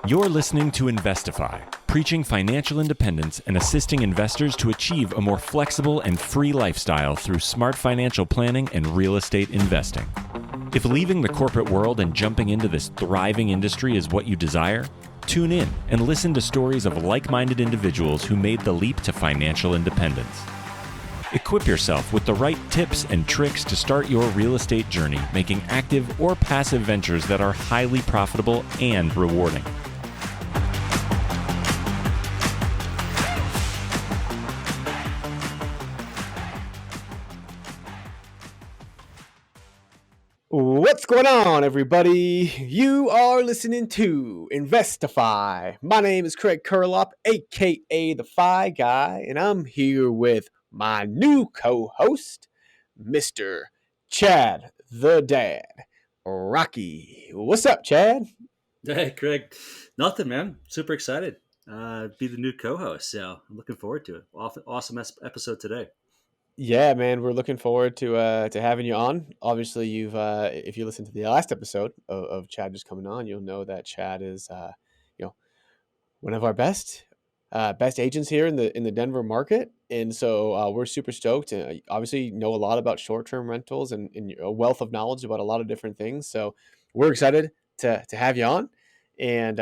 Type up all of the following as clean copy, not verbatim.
You're listening to Investify, preaching financial independence and assisting investors to achieve a more flexible and free lifestyle through smart financial planning and real estate investing. If leaving the corporate world and jumping into this thriving industry is what you desire, tune in and listen to stories of like-minded individuals who made the leap to financial independence. Equip yourself with the right tips and tricks to start your real estate journey, making active or passive ventures that are highly profitable and rewarding. What's going on, everybody? You are listening to Investify. My name is Craig Curlop, aka the Fi Guy, and I'm here with my new co-host, Mr. Chad the Dad, Rocky. What's up, Chad? Hey, Craig. Nothing, man. Super excited. Be the new co-host, so I'm looking forward to it. Awesome episode today. Yeah, man, we're looking forward to having you on. Obviously, you've if you listen to the last episode of Chad just coming on, you'll know that Chad is one of our best agents here in the Denver market, and so we're super stoked. And obviously, know a lot about short-term rentals and a wealth of knowledge about a lot of different things. So we're excited to have you on, and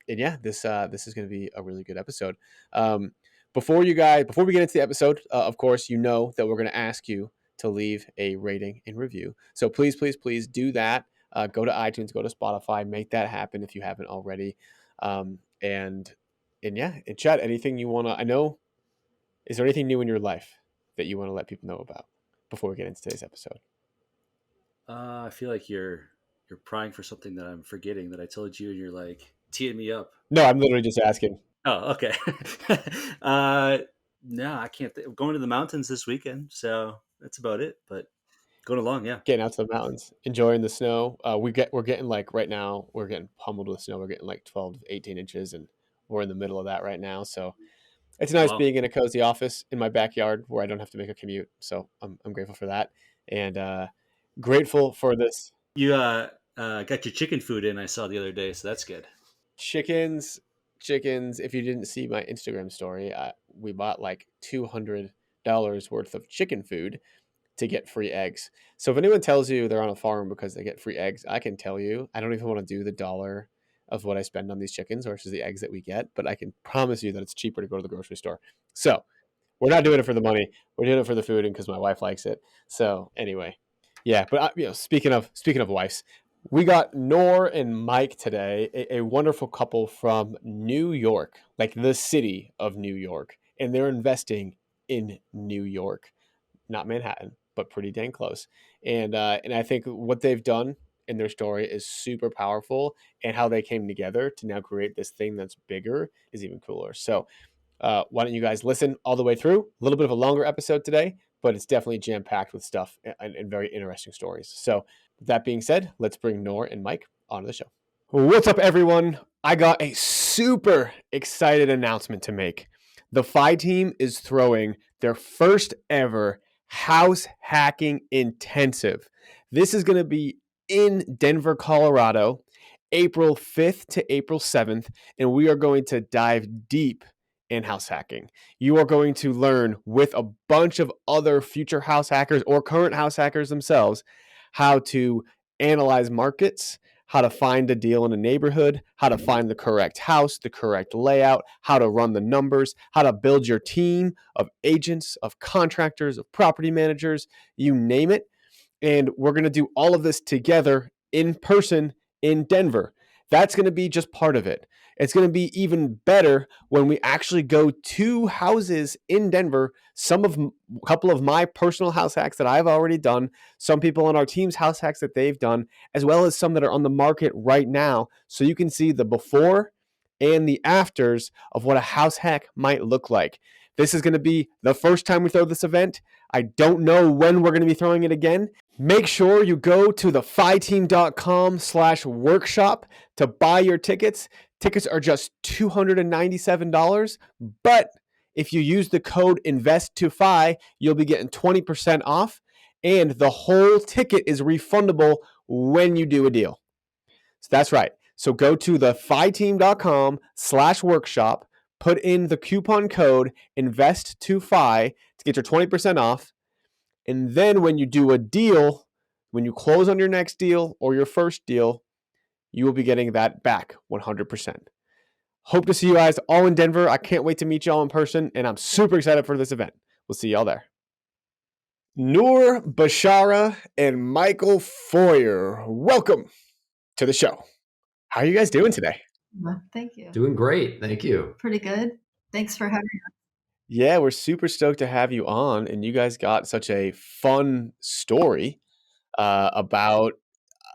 yeah, this is going to be a really good episode. Before we get into the episode, of course, you know that we're going to ask you to leave a rating and review. So please do that. Go to iTunes, go to Spotify, make that happen if you haven't already. And Chad, anything you want to, is there anything new in your life that you want to let people know about before we get into today's episode? I feel like you're prying for something that I'm forgetting that I told you, and you're like teeing me up. No, I'm literally just asking. Oh, okay. No, I can't. I'm going to the mountains this weekend, so that's about it. But going along, yeah. Getting out to the mountains, enjoying the snow. We're getting like right now, we're getting pummeled with snow. We're getting like 12 to 18 inches, and we're in the middle of that right now. So it's nice being in a cozy office in my backyard where I don't have to make a commute. So I'm grateful for that, and grateful for this. You got your chicken food in, I saw the other day, so that's good. Chickens. If you didn't see my Instagram story, we bought like $200 worth of chicken food to get free eggs. So if anyone tells you they're on a farm because they get free eggs, I can tell you I don't even want to do the dollar of what I spend on these chickens versus the eggs that we get, but I can promise you that it's cheaper to go to the grocery store. So we're not doing it for the money. We're doing it for the food and because my wife likes it. So anyway, yeah. But speaking of wives, we got Noor and Mike today, a wonderful couple from New York, like the city of New York, and they're investing in New York, not Manhattan, but pretty dang close. And I think what they've done in their story is super powerful, and how they came together to now create this thing that's bigger is even cooler. So why don't you guys listen all the way through? A little bit of a longer episode today, but it's definitely jam-packed with stuff and very interesting stories. So with that being said, let's bring Noor and Mike onto the show. What's up, everyone? I got a super excited announcement to make. The Fi team is throwing their first ever house hacking intensive. This is going to be in Denver, Colorado, April 5th to April 7th, and we are going to dive deep in house hacking. You are going to learn with a bunch of other future house hackers or current house hackers themselves how to analyze markets, how to find a deal in a neighborhood, how to find the correct house, the correct layout, how to run the numbers, how to build your team of agents, of contractors, of property managers, you name it. And we're going to do all of this together in person in Denver. That's going to be just part of it. It's going to be even better when we actually go to houses in Denver. A couple of my personal house hacks that I've already done, some people on our team's house hacks that they've done, as well as some that are on the market right now. So you can see the before and the afters of what a house hack might look like. This is going to be the first time we throw this event. I don't know when we're going to be throwing it again. Make sure you go to theFiTeam.com/workshop to buy your tickets. Tickets are just $297, but if you use the code INVEST2FI, you'll be getting 20% off, and the whole ticket is refundable when you do a deal. So that's right. So go to the phi-team.com/workshop, put in the coupon code invest2phi to get your 20% off. And then when you do a deal, when you close on your next deal or your first deal, you will be getting that back 100%. Hope to see you guys all in Denver. I can't wait to meet y'all in person, and I'm super excited for this event. We'll see y'all there. Noor Bchara and Michael Foyer, welcome to the show. How are you guys doing today? Thank you. Doing great. Thank you. Pretty good. Thanks for having us. Yeah, we're super stoked to have you on, and you guys got such a fun story about,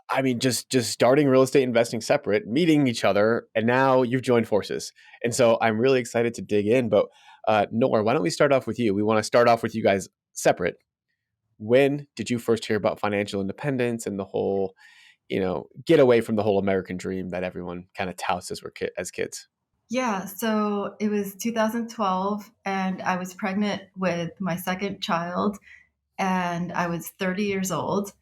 I mean, just starting real estate investing separate, meeting each other, and now you've joined forces. And so I'm really excited to dig in. But Noor, why don't we start off with you? We want to start off with you guys separate. When did you first hear about financial independence and the whole, get away from the whole American dream that everyone kind of touts as kids? Yeah, so it was 2012, and I was pregnant with my second child, and I was 30 years old,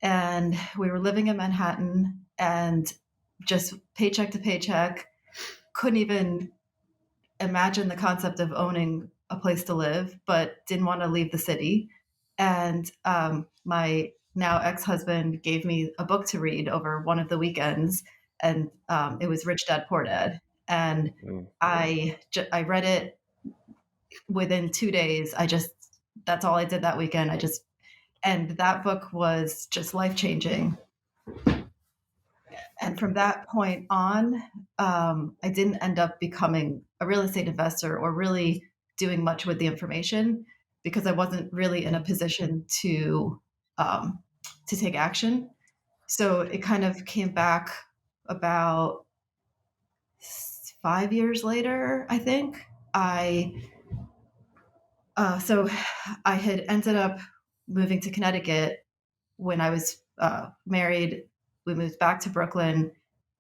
and we were living in Manhattan, and just paycheck to paycheck, couldn't even imagine the concept of owning a place to live, but didn't want to leave the city. And my now ex-husband gave me a book to read over one of the weekends, and it was Rich Dad Poor Dad. And I read it within 2 days. That's all I did that weekend. And that book was just life-changing. And from that point on, I didn't end up becoming a real estate investor or really doing much with the information because I wasn't really in a position to take action. So it kind of came back about 5 years later, I think. So I had ended up moving to Connecticut when I was married. We moved back to Brooklyn,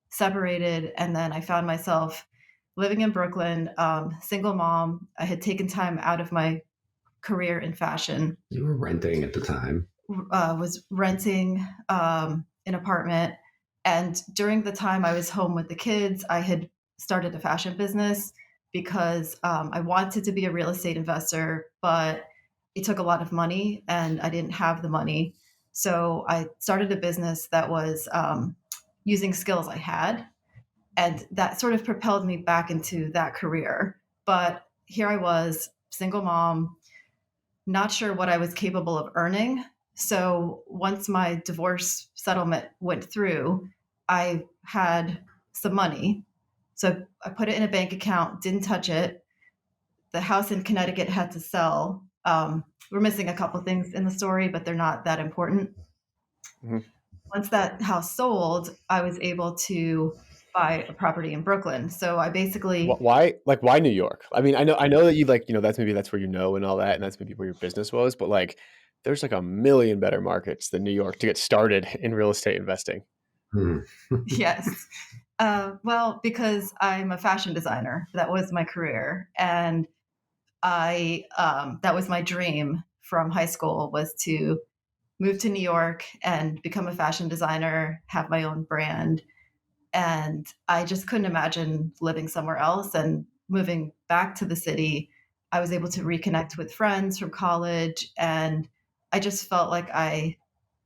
separated, and then I found myself living in Brooklyn, single mom. I had taken time out of my career in fashion. You were renting at the time. Was renting an apartment. And during the time I was home with the kids, I had started a fashion business because I wanted to be a real estate investor, but it took a lot of money and I didn't have the money. So I started a business that was using skills I had. And that sort of propelled me back into that career. But here I was, single mom, not sure what I was capable of earning. So once my divorce settlement went through, I had some money. So I put it in a bank account, didn't touch it. The house in Connecticut had to sell. We're missing a couple things in the story, but they're not that important. Mm-hmm. Once that house sold, I was able to buy a property in Brooklyn. So I basically why New York? I mean, I know that you that's where and all that, and that's maybe where your business was, but there's a million better markets than New York to get started in real estate investing. Yes. Well, because I'm a fashion designer, that was my career, and that was my dream from high school, was to move to New York and become a fashion designer, have my own brand. And I just couldn't imagine living somewhere else. And moving back to the city, I was able to reconnect with friends from college. And I just felt like I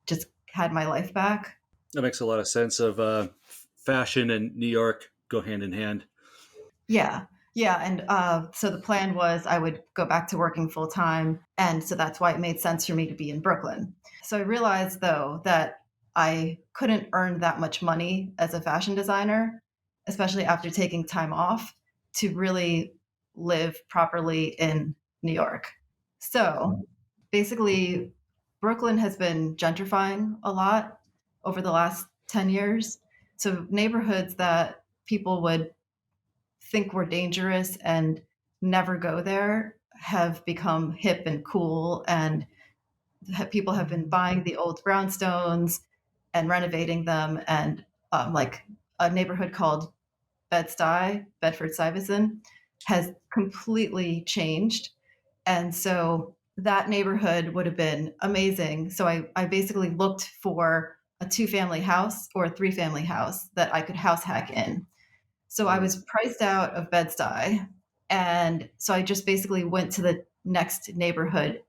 just had my life back. That makes a lot of sense. Of fashion and New York go hand in hand. Yeah. Yeah. And so the plan was I would go back to working full time. And so that's why it made sense for me to be in Brooklyn. So I realized, though, that I couldn't earn that much money as a fashion designer, especially after taking time off, to really live properly in New York. So basically, Brooklyn has been gentrifying a lot over the last 10 years. So neighborhoods that people would think were dangerous and never go there have become hip and cool, and people have been buying the old brownstones and renovating them. And like a neighborhood called Bed-Stuy, Bedford-Stuyvesant, has completely changed. And so that neighborhood would have been amazing. So I basically looked for a a 2-family house or a 3-family house that I could house hack in. So I was priced out of Bed-Stuy. And so I just basically went to the next neighborhood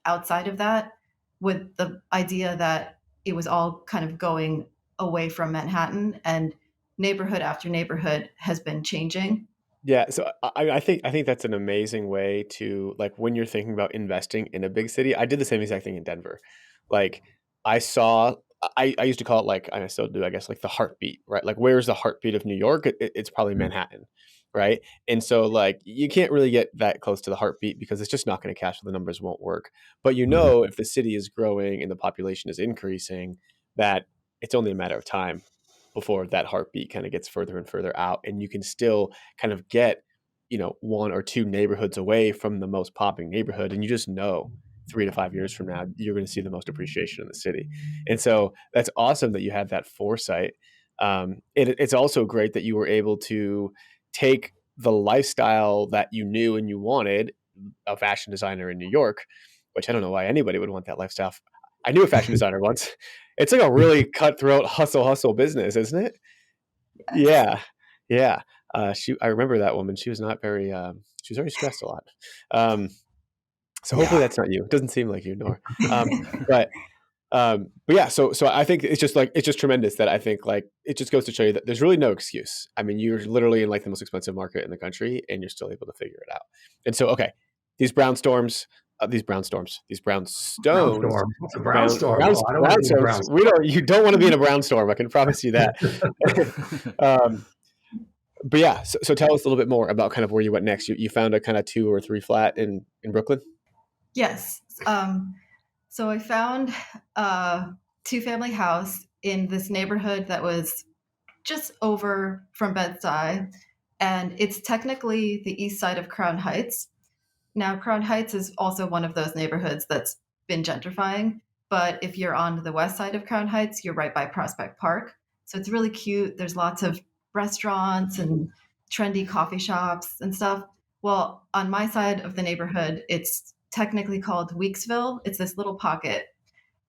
outside of that with the idea that it was all kind of going away from Manhattan, and neighborhood after neighborhood has been changing. Yeah, so I think that's an amazing way to, like, when you're thinking about investing in a big city. I did the same exact thing in Denver. Like, I saw I used to call it, like, and I still do, I guess, like the heartbeat, right? Like, where's the heartbeat of New York? It's probably Manhattan, right? And so, like, you can't really get that close to the heartbeat because it's just not going to catch, the numbers won't work. But if the city is growing and the population is increasing, that it's only a matter of time before that heartbeat kind of gets further and further out, and you can still kind of get, one or two neighborhoods away from the most popping neighborhood, and you just know 3 to 5 years from now you're going to see the most appreciation in the city. And so that's awesome that you had that foresight. It's also great that you were able to take the lifestyle that you knew and you wanted, a fashion designer in New York, which I don't know why anybody would want that lifestyle. I knew a fashion designer once. It's like a really cutthroat hustle business, isn't it? Yes. Yeah. I remember that woman. She was not very, she was very stressed a lot. So hopefully Yeah. that's not you. It doesn't seem like you, Nor. But yeah, so I think it's just tremendous that I think, like, it just goes to show you that there's really no excuse. I mean, you're literally in, like, the most expensive market in the country, and you're still able to figure it out. And so, okay, these brownstones, Brownstorm. It's a brownstorm. brown Oh, I don't want to be in a brownstorms. You don't want to be in a brownstorm. I can promise you that. But yeah, so tell us a little bit more about kind of where you went next. You found a kind of 2 or 3 flat in Brooklyn. Yes. So I found a 2-family house in this neighborhood that was just over from Bed-Stuy, and it's technically the east side of Crown Heights. Now, Crown Heights is also one of those neighborhoods that's been gentrifying, but if you're on the west side of Crown Heights, you're right by Prospect Park. So it's really cute. There's lots of restaurants and trendy coffee shops and stuff. Well, on my side of the neighborhood, it's technically called Weeksville. It's this little pocket,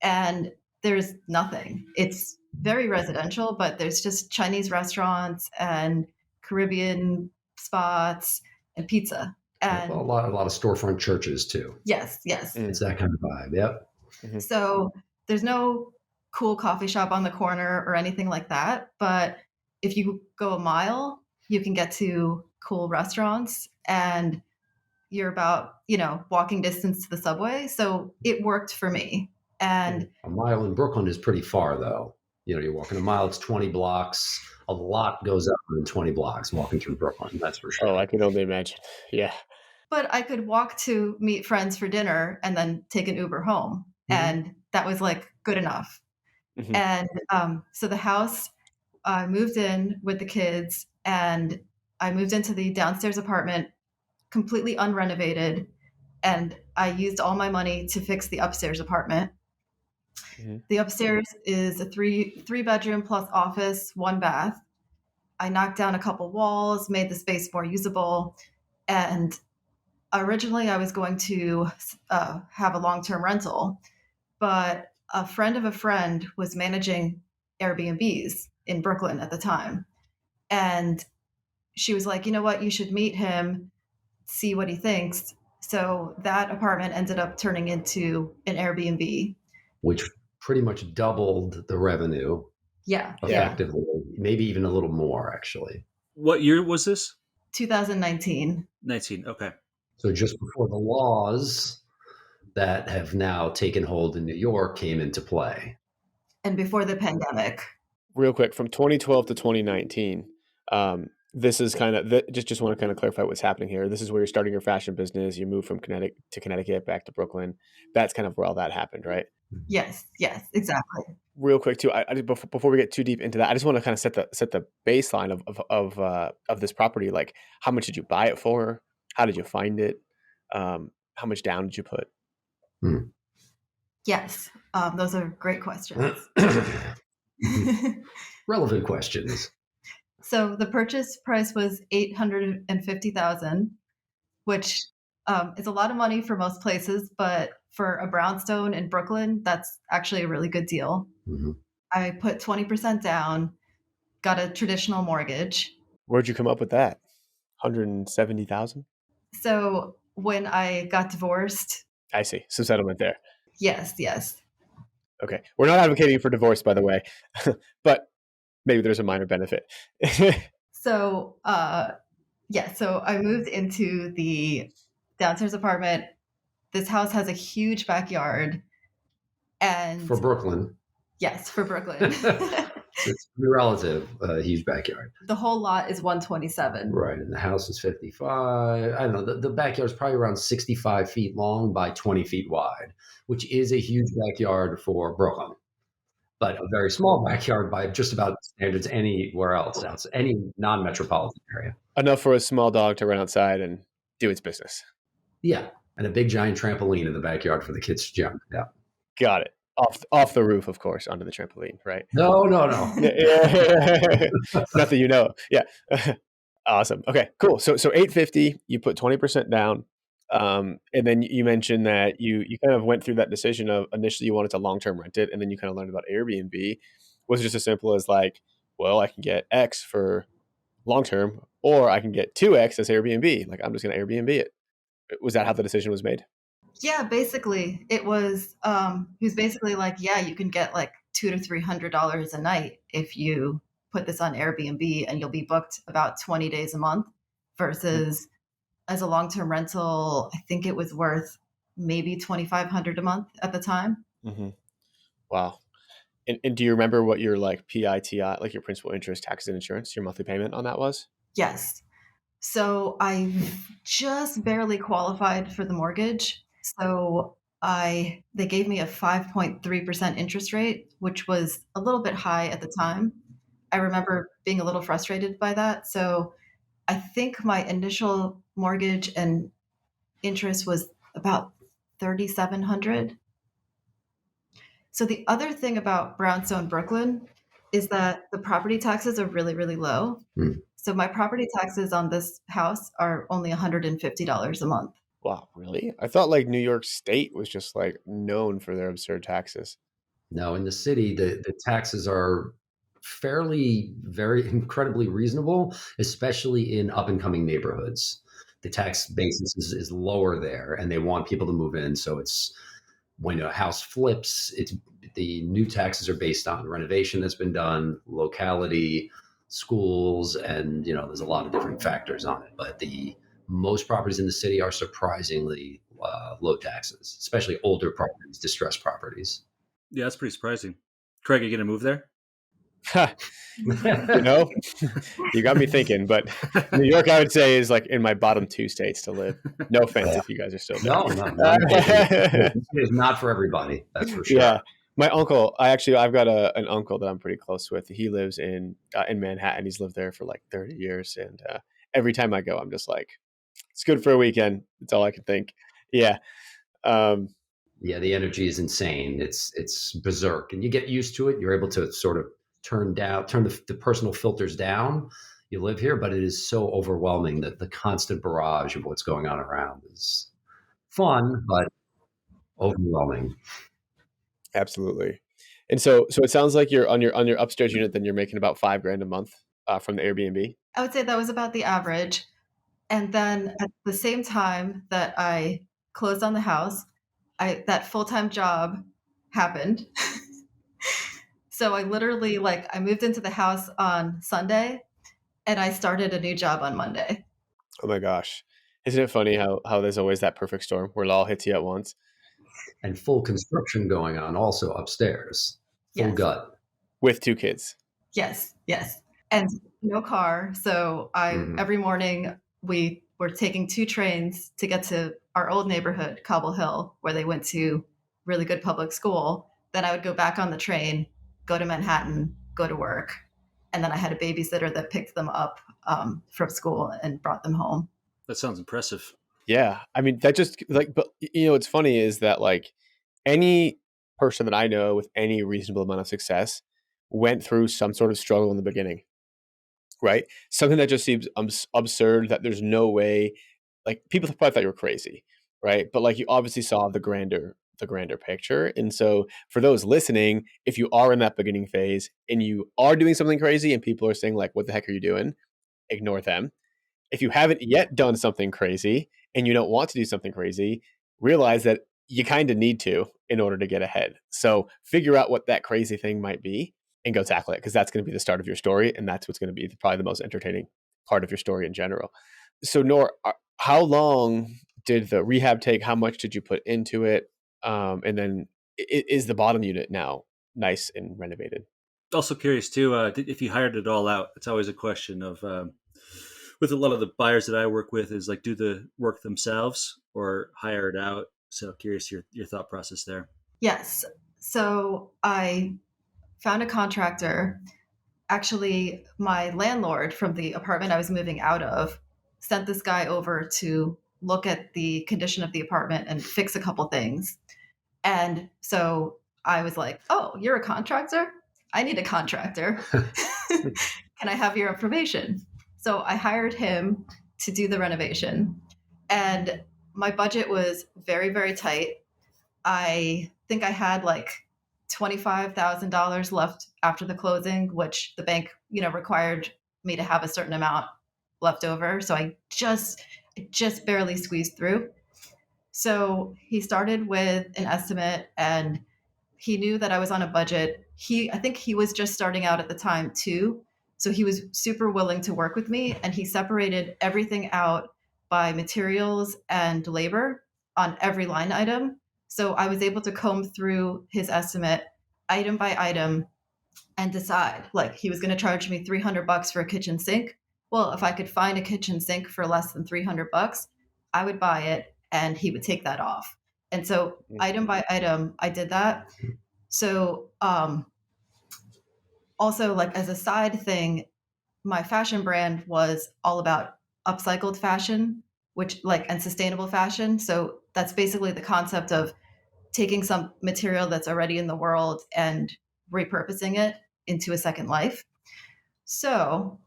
and there's nothing. It's very residential, but there's just Chinese restaurants and Caribbean spots and pizza. And a lot of storefront churches too. yes. It's that kind of vibe. Yep. Mm-hmm. So there's no cool coffee shop on the corner or anything like that. But if you go a mile, you can get to cool restaurants, and you're about, walking distance to the subway. So it worked for me. And a mile in Brooklyn is pretty far, though. You're walking a mile, it's 20 blocks. A lot goes up in 20 blocks walking through Brooklyn. That's for sure. Oh, I can only imagine. Yeah. But I could walk to meet friends for dinner and then take an Uber home. Mm-hmm. And that was, like, good enough. Mm-hmm. And so the house, I moved in with the kids, and I moved into the downstairs apartment completely unrenovated, and I used all my money to fix the upstairs apartment. Mm-hmm. The upstairs is a three bedroom plus office, 1 bath. I knocked down a couple walls, made the space more usable, and originally I was going to have a long-term rental, but a friend of a friend was managing Airbnbs in Brooklyn at the time, and she was like, you know what, you should meet him, see what he thinks. So that apartment ended up turning into an Airbnb, which pretty much doubled the revenue. Yeah. Effectively. Maybe even a little more, actually. What year was this? 2019. 19. Okay. So just before the laws that have now taken hold in New York came into play. And before the pandemic. Real quick, from 2012 to 2019, this is kind of just want to kind of clarify what's happening here. This is where you're starting your fashion business. You moved from Connecticut back to Brooklyn. That's kind of where all that happened, right? Yes, exactly. Real quick too, I before we get too deep into that, I just want to kind of set the baseline of this property. Like, how much did you buy it for? How did you find it? How much down did you put? Yes, those are great questions. Relevant questions. So the purchase price was $850,000, which is a lot of money for most places, but for a brownstone in Brooklyn, that's actually a really good deal. Mm-hmm. I put 20% down, got a traditional mortgage. Where'd you come up with that? 170,000? So when I got divorced, I see. Some settlement there. yes. Okay. We're not advocating for divorce, by the way, but maybe there's a minor benefit. So so I moved into the downstairs apartment. This house has a huge backyard, and For Brooklyn. yes, for Brooklyn. It's relative, huge backyard. The whole lot is 127. Right. And the house is 55. I don't know. The backyard is probably around 65 feet long by 20 feet wide, which is a huge backyard for Brooklyn, but a very small backyard by just about standards anywhere else, any non-metropolitan area. Enough for a small dog to run outside and do its business. Yeah. And a big giant trampoline in the backyard for the kids to jump. Yeah. Got it. Off the roof, of course, onto the trampoline, right? No. Not that you know. Yeah. Awesome. Okay, cool. So 850, you put 20% down. And then you mentioned that you kind of went through that decision of initially you wanted to long-term rent it, and then you kind of learned about Airbnb. Was it just as simple as like, well, I can get X for long-term, or I can get 2X as Airbnb. Like, I'm just going to Airbnb it. Was that how the decision was made? Yeah, basically it was, he was basically like, yeah, you can get like $200 to $300 a night if you put this on Airbnb, and you'll be booked about 20 days a month, versus as a long-term rental, I think it was worth maybe $2,500 a month at the time. Mm-hmm. Wow. And do you remember what your like PITI, like your principal, interest, taxes, and insurance, your monthly payment on that was? Yes. So I just barely qualified for the mortgage. So they gave me a 5.3% interest rate, which was a little bit high at the time. I remember being a little frustrated by that. So I think my initial mortgage and interest was about 3,700. So the other thing about Brownstone, Brooklyn, is that the property taxes are really, really low. So my property taxes on this house are only $150 a month. Wow, really? I thought like New York State was just like known for their absurd taxes. No, in the city, the taxes are very incredibly reasonable, especially in up and coming neighborhoods. The tax basis is lower there, and they want people to move in. So it's when a house flips, the new taxes are based on renovation that's been done, locality, schools, and there's a lot of different factors on it. But the most properties in the city are surprisingly low taxes, especially older properties, distressed properties. Yeah, that's pretty surprising. Craig, are you going to move there? You know, you got me thinking, but New York, I would say, is like in my bottom 2 states to live. No offense if you guys are still there. No. It's not for everybody. That's for sure. Yeah. My uncle, I've got an uncle that I'm pretty close with. He lives in Manhattan. He's lived there for like 30 years. And every time I go, I'm just like, it's good for a weekend. That's all I can think. Yeah. Yeah, the energy is insane. It's berserk, and you get used to it. You're able to sort of turn the personal filters down. You live here, but it is so overwhelming that the constant barrage of what's going on around is fun, but overwhelming. Absolutely. And so it sounds like you're on your upstairs unit, then you're making about $5,000 a month from the Airbnb. I would say that was about the average. And then at the same time that I closed on the house, that full-time job happened. So I literally I moved into the house on Sunday, and I started a new job on Monday. Oh my gosh. Isn't it funny how there's always that perfect storm where it all hits you at once? And full construction going on also upstairs. Full gut. With 2 kids. Yes. And no car. So every morning we were taking 2 trains to get to our old neighborhood, Cobble Hill, where they went to really good public school. Then I would go back on the train, go to Manhattan, go to work. And then I had a babysitter that picked them up from school and brought them home. That sounds impressive. Yeah. I mean, that just but what's funny is that any person that I know with any reasonable amount of success went through some sort of struggle in the beginning, right? Something that just seems absurd, that there's no way, people probably thought you were crazy, right? But you obviously saw the grander the grander picture. And so for those listening, if you are in that beginning phase and you are doing something crazy and people are saying like, what the heck are you doing? Ignore them. If you haven't yet done something crazy and you don't want to do something crazy, realize that you kind of need to in order to get ahead. So figure out what that crazy thing might be and go tackle it, because that's going to be the start of your story. And that's what's going to be probably the most entertaining part of your story in general. So Noor, how long did the rehab take? How much did you put into it? And then is the bottom unit now nice and renovated? Also curious too, if you hired it all out. It's always a question of with a lot of the buyers that I work with is like do the work themselves or hire it out. So curious your thought process there. Yes. So I found a contractor. Actually, my landlord from the apartment I was moving out of sent this guy over to look at the condition of the apartment and fix a couple things. And so I was like, oh, you're a contractor? I need a contractor. Can I have your information? So I hired him to do the renovation. And my budget was very, very tight. I think I had like $25,000 left after the closing, which the bank, required me to have a certain amount left over. So I just barely squeezed through. So he started with an estimate and he knew that I was on a budget. I think he was just starting out at the time too. So he was super willing to work with me and he separated everything out by materials and labor on every line item. So I was able to comb through his estimate item by item and decide, like, he was going to charge me $300 for a kitchen sink. Well, if I could find a kitchen sink for less than $300, I would buy it and he would take that off. And so item by item, I did that. So also, like, as a side thing, my fashion brand was all about upcycled fashion, and sustainable fashion. So that's basically the concept of taking some material that's already in the world and repurposing it into a second life. So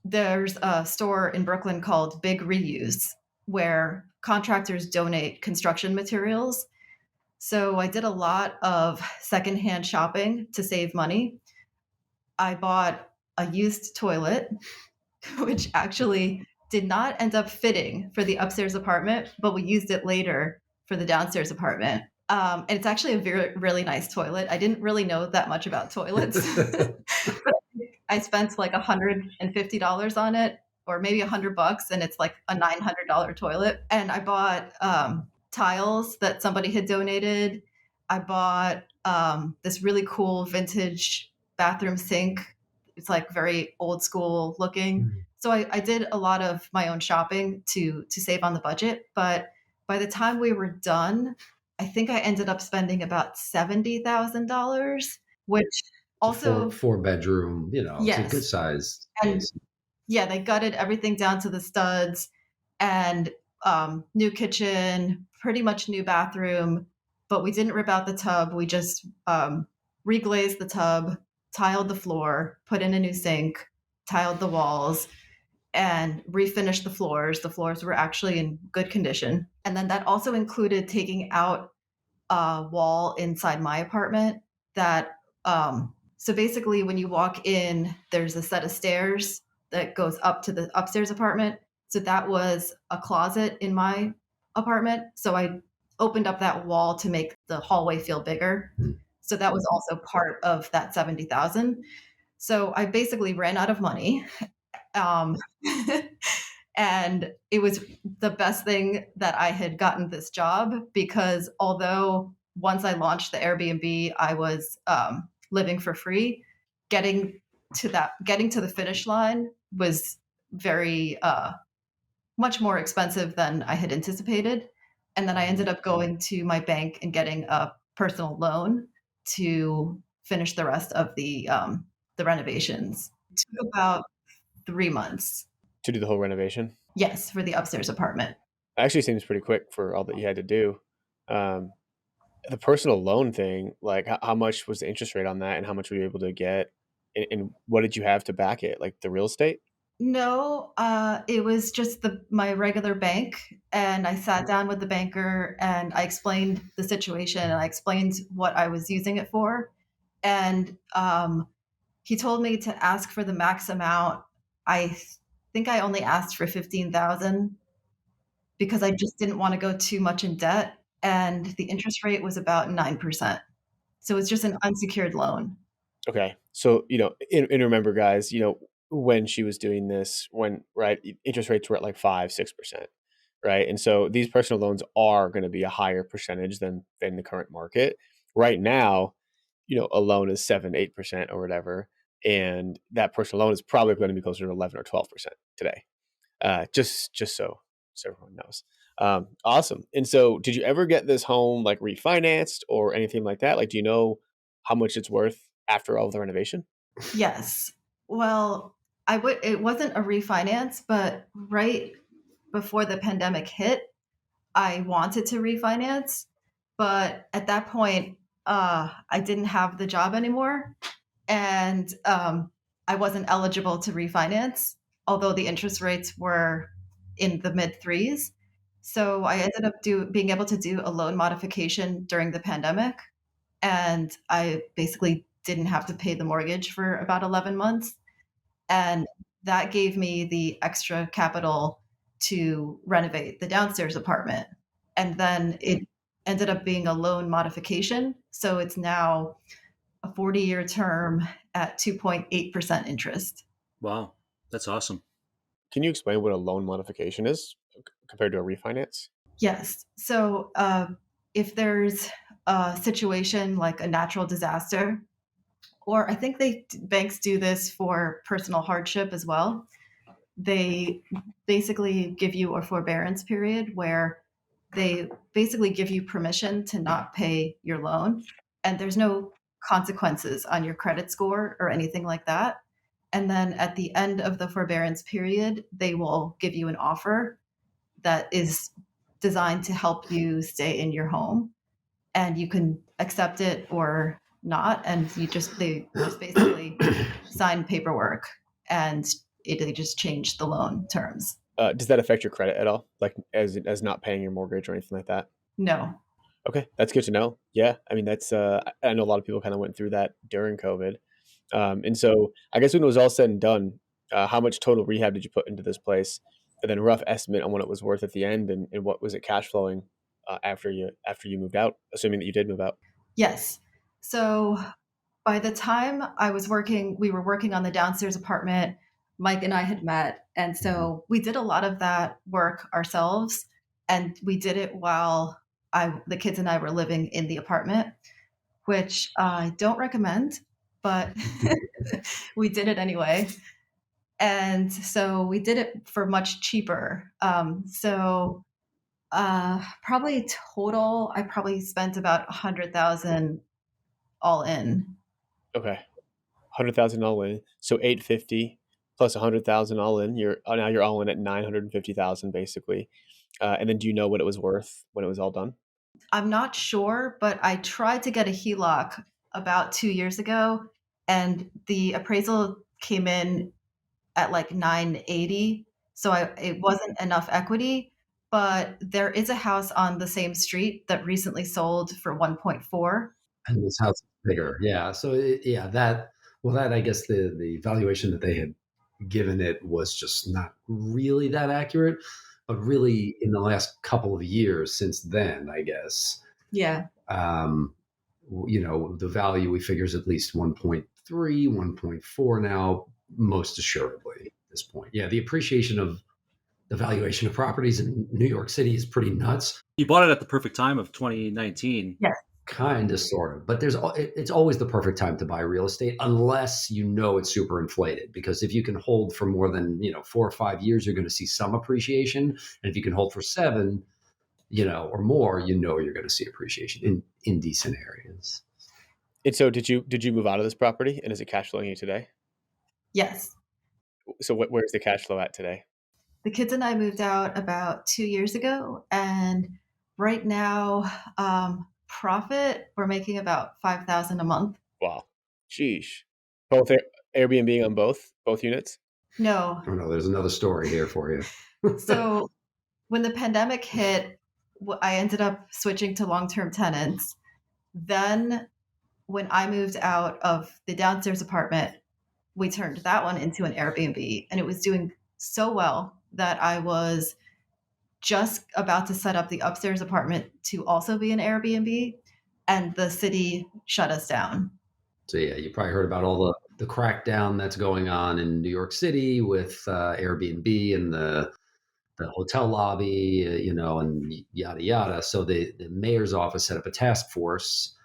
there's a store in Brooklyn called Big Reuse where contractors donate construction materials. So I did a lot of secondhand shopping to save money. I bought a used toilet, which actually did not end up fitting for the upstairs apartment, but we used it later for the downstairs apartment. And it's actually a really nice toilet. I didn't really know that much about toilets. But I spent like $150 on it, or maybe $100, and it's like a $900 toilet. And I bought tiles that somebody had donated. I bought this really cool vintage bathroom sink. It's like very old school looking. Mm-hmm. So I did a lot of my own shopping to save on the budget. But by the time we were done, I think I ended up spending about $70,000, which also four bedroom, yes. It's a good size. And yeah, they gutted everything down to the studs and new kitchen, pretty much new bathroom, but we didn't rip out the tub. We just reglazed the tub, tiled the floor, put in a new sink, tiled the walls, and refinished the floors. The floors were actually in good condition. And then that also included taking out a wall inside my apartment that, so basically when you walk in, there's a set of stairs that goes up to the upstairs apartment. So that was a closet in my apartment. So I opened up that wall to make the hallway feel bigger. So that was also part of that 70,000. So I basically ran out of money. And it was the best thing that I had gotten this job, because although once I launched the Airbnb, I was living for free, getting to the finish line was very much more expensive than I had anticipated. And then I ended up going to my bank and getting a personal loan to finish the rest of the renovations. It took about 3 months. To do the whole renovation? Yes, for the upstairs apartment. Actually seems pretty quick for all that you had to do. The personal loan thing, like how much was the interest rate on that and how much were you able to get? And what did you have to back it? Like the real estate? No, it was just my regular bank, and I sat down with the banker and I explained the situation and I explained what I was using it for, and he told me to ask for the max amount. I think I only asked for 15,000 because I just didn't want to go too much in debt, and the interest rate was about 9%. So it's just an unsecured loan. Okay. So, and remember, guys, when she was doing this, right, interest rates were at like 5, 6%, right? And so these personal loans are going to be a higher percentage than the current market. Right now, a loan is 7, 8% or whatever. And that personal loan is probably going to be closer to 11 or 12% today. Just so everyone knows. Awesome. And so did you ever get this home like refinanced or anything like that? Like, do you know how much it's worth after all of the renovation? Yes. Well, it wasn't a refinance, but right before the pandemic hit, I wanted to refinance, but at that point, I didn't have the job anymore, and I wasn't eligible to refinance, although the interest rates were in the mid threes. So I ended up being able to do a loan modification during the pandemic, and I basically didn't have to pay the mortgage for about 11 months. And that gave me the extra capital to renovate the downstairs apartment. And then it ended up being a loan modification. So it's now a 40-year term at 2.8% interest. Wow, that's awesome. Can you explain what a loan modification is compared to a refinance? Yes. So if there's a situation like a natural disaster, or I think banks do this for personal hardship as well. They basically give you a forbearance period where they basically give you permission to not pay your loan, and there's no consequences on your credit score or anything like that. And then at the end of the forbearance period, they will give you an offer that is designed to help you stay in your home, and you can accept it or not, and they just basically sign paperwork, and they just change the loan terms. Does that affect your credit at all? Like as not paying your mortgage or anything like that? No. Okay, that's good to know. Yeah, I mean that's I know a lot of people kind of went through that during COVID, and so I guess when it was all said and done, how much total rehab did you put into this place, and then a rough estimate on what it was worth at the end, and what was it cash flowing after you moved out, assuming that you did move out? Yes. So by the time we were working on the downstairs apartment. Mike and I had met, and so we did a lot of that work ourselves, and we did it while the kids and I were living in the apartment, which I don't recommend, but we did it anyway. And so we did it for much cheaper. Probably total, I probably spent about 100,000 all in. Okay, 100,000 all in, so 850 plus 100,000 all in. Now you're all in at 950,000 basically. And then do you know what it was worth when it was all done? I'm not sure, but I tried to get a HELOC about 2 years ago, and the appraisal came in at like 980. So it wasn't enough equity, but there is a house on the same street that recently sold for 1.4. And this house is bigger. Yeah. So that I guess the valuation that they had given it was just not really that accurate. But really, in the last couple of years since then, I guess, Yeah. um, the value we figure is at least 1.3, 1.4 now, most assuredly at this point. Yeah, the appreciation of the valuation of properties in New York City is pretty nuts. You bought it at the perfect time of 2019. Yes. Kind of, sort of, but it's always the perfect time to buy real estate unless it's super inflated. Because if you can hold for more than 4 or 5 years, you're going to see some appreciation, and if you can hold for 7, or more, you're going to see appreciation in decent areas. And so did you move out of this property, and is it cash flowing you today? Yes. So where's the cash flow at today? The kids and I moved out about 2 years ago, and right now, profit, we're making about 5,000 a month. Wow, sheesh. Both Airbnb on both units. No. Oh no, there's another story here for you. So when the pandemic hit, I ended up switching to long-term tenants. Then when I moved out of the downstairs apartment, we turned that one into an Airbnb, and it was doing so well that I was just about to set up the upstairs apartment to also be an Airbnb, and the city shut us down. So yeah, you probably heard about all the crackdown that's going on in New York City with Airbnb and the hotel lobby, and yada yada. So the mayor's office set up a task force.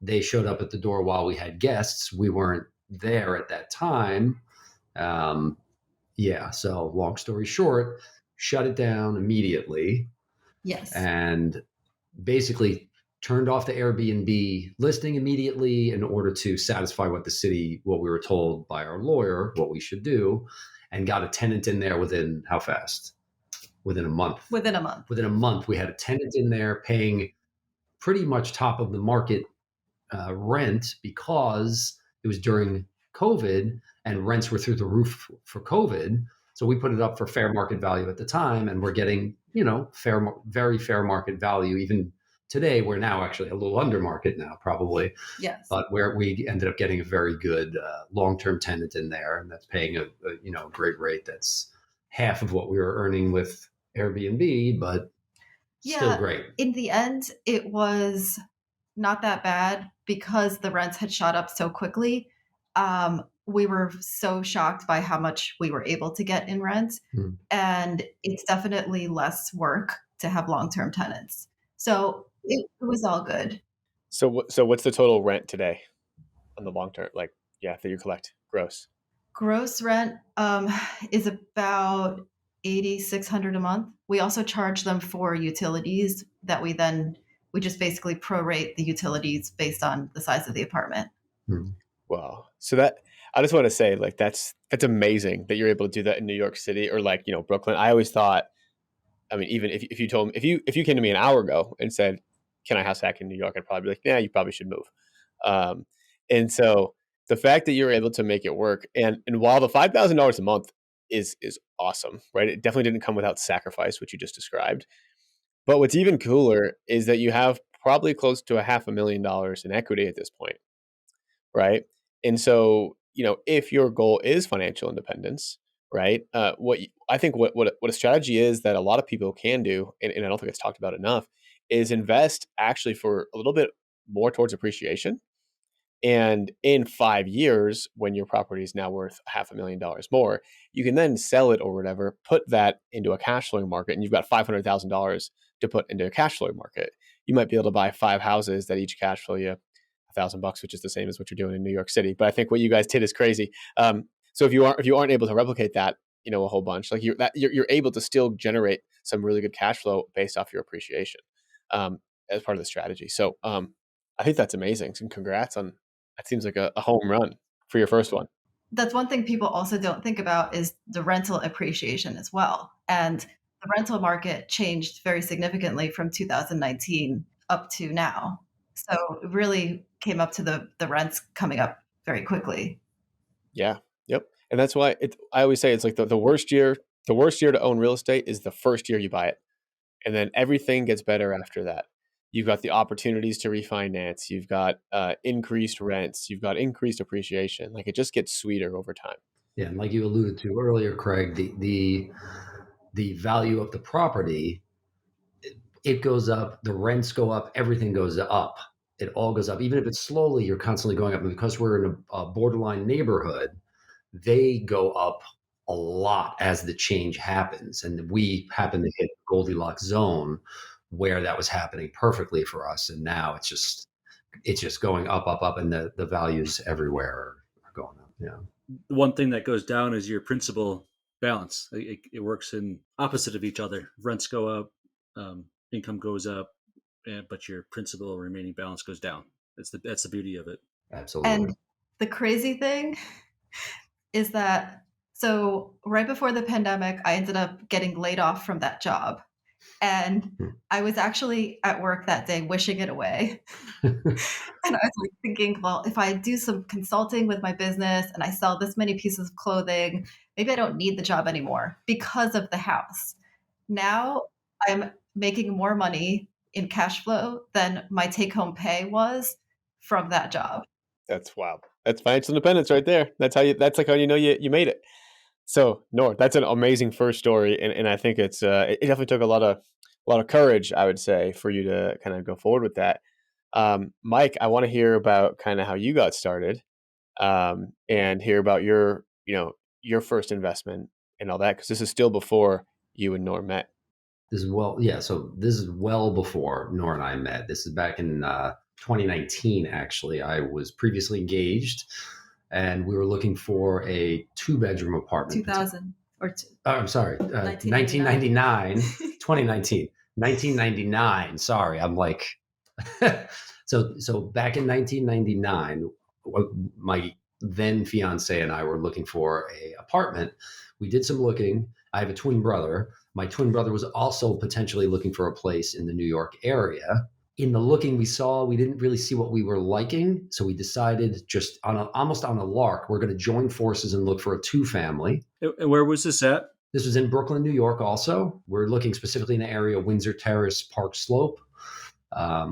They showed up at the door while we had guests. We weren't there at that time. Yeah. So long story short, shut it down immediately Yes. and basically turned off the Airbnb listing immediately in order to satisfy what we were told by our lawyer, what we should do, and got a tenant in there within how fast? Within a month. Within a month. Within a month, we had a tenant in there paying pretty much top of the market rent because it was during COVID and rents were through the roof for COVID. So we put it up for fair market value at the time, and we're getting, very fair market value. Even today, we're now actually a little under market now, probably. Yes. But where we ended up getting a very good long-term tenant in there, and that's paying a great rate. That's half of what we were earning with Airbnb, but still great. In the end, it was not that bad because the rents had shot up so quickly. We were so shocked by how much we were able to get in rent. And it's definitely less work to have long-term tenants. So it was all good. So what's the total rent today on the long term? That you collect gross. Gross rent is about $8,600 a month. We also charge them for utilities that we just basically prorate the utilities based on the size of the apartment. Wow. So that I just want to say, that's amazing that you're able to do that in New York City or Brooklyn. I always thought, I mean, even if you came to me an hour ago and said, "Can I house hack in New York?" I'd probably be like, "Yeah, you probably should move." And so the fact that you're able to make it work, and while the $5,000 a month is awesome, right? It definitely didn't come without sacrifice, which you just described. But what's even cooler is that you have probably close to $500,000 in equity at this point, right? And so, if your goal is financial independence, right? I think what a strategy is that a lot of people can do, and I don't think it's talked about enough, is invest actually for a little bit more towards appreciation. And in 5 years, when your property is now worth $500,000 more, you can then sell it or whatever, put that into a cash flowing market, and you've got $500,000 to put into a cash flowing market. You might be able to buy 5 houses that each cash flow you $1,000, which is the same as what you're doing in New York City. But I think what you guys did is crazy. So if you aren't able to replicate that, a whole bunch, you're able to still generate some really good cash flow based off your appreciation as part of the strategy. So I think that's amazing. And congrats on that. Seems like a home run for your first one. That's one thing people also don't think about is the rental appreciation as well. And the rental market changed very significantly from 2019 up to now. So it really came up to the rents coming up very quickly. Yeah. Yep. And that's why I always say it's like the worst year to own real estate is the first year you buy it. And then everything gets better after that. You've got the opportunities to refinance. You've got increased rents. You've got increased appreciation. It just gets sweeter over time. Yeah, and like you alluded to earlier, Craig, the value of the property, it goes up, the rents go up, everything goes up. It all goes up. Even if it's slowly, you're constantly going up. And because we're in a borderline neighborhood, they go up a lot as the change happens. And we happen to hit the Goldilocks zone where that was happening perfectly for us. And now it's just going up, up, up, and the values everywhere are going up. Yeah. The one thing that goes down is your principal balance. It works in opposite of each other. Rents go up, income goes up, but your principal remaining balance goes down. That's the beauty of it. Absolutely. And the crazy thing is that, so right before the pandemic, I ended up getting laid off from that job. And I was actually at work that day wishing it away. And I was like thinking, well, if I do some consulting with my business and I sell this many pieces of clothing, maybe I don't need the job anymore because of the house. Now I'm making more money in cash flow than my take home pay was from that job. That's wild. That's financial independence right there. That's like how you know you made it. So, Noor, that's an amazing first story, and I think it definitely took a lot of courage, I would say, for you to kind of go forward with that. Mike, I want to hear about kind of how you got started, and hear about your first investment and all that, because this is still before you and Noor met. So this is well before Nora and I met. This is back in 2019, actually. I was previously engaged and we were looking for a 2-bedroom apartment. 2000 or two. I'm sorry, 1999, 2019, 1999. Sorry, I'm like, so back in 1999, my then fiance and I were looking for a apartment. We did some looking. I have a twin brother. My twin brother was also potentially looking for a place in the New York area. In the looking we saw, we didn't really see what we were liking. So we decided just almost on a lark, we're going to join forces and look for a 2-family. And where was this at? This was in Brooklyn, New York also. We're looking specifically in the area of Windsor Terrace, Park Slope,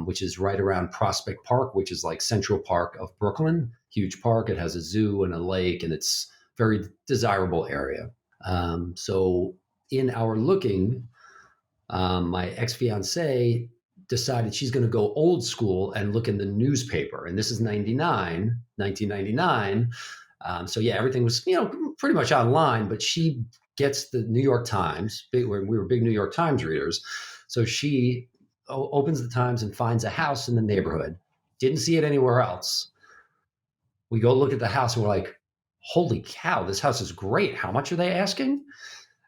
which is right around Prospect Park, which is like Central Park of Brooklyn. Huge park. It has a zoo and a lake, and it's a very desirable area. So in our looking, my ex-fiance decided she's going to go old school and look in the newspaper. And this is 1999. So yeah, everything was, pretty much online, but she gets the New York Times. We were big New York Times readers. So she opens the Times and finds a house in the neighborhood. Didn't see it anywhere else. We go look at the house and we're like, holy cow, this house is great. How much are they asking?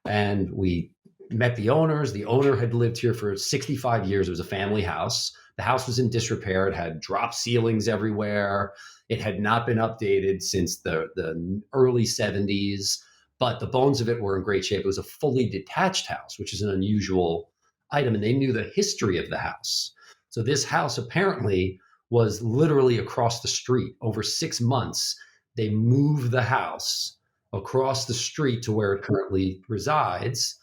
And we met the owners. The owner had lived here for 65 years. It was a family house. The house was in disrepair. It had drop ceilings everywhere. It had not been updated since the early 70s, but the bones of it were in great shape. It was a fully detached house, which is an unusual item. And they knew the history of the house. So this house apparently was literally across the street. Over 6 months, they moved the house across the street to where it currently resides.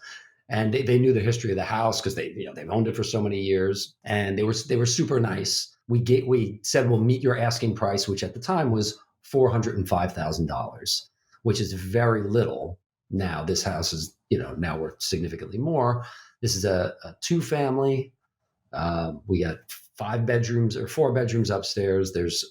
And they knew the history of the house because they've owned it for so many years, and they were super nice. We said we'll meet your asking price, which at the time was $405,000, which is very little. Now this house is now worth significantly more. This is a 2-family. We got 5 bedrooms or 4 bedrooms upstairs. There's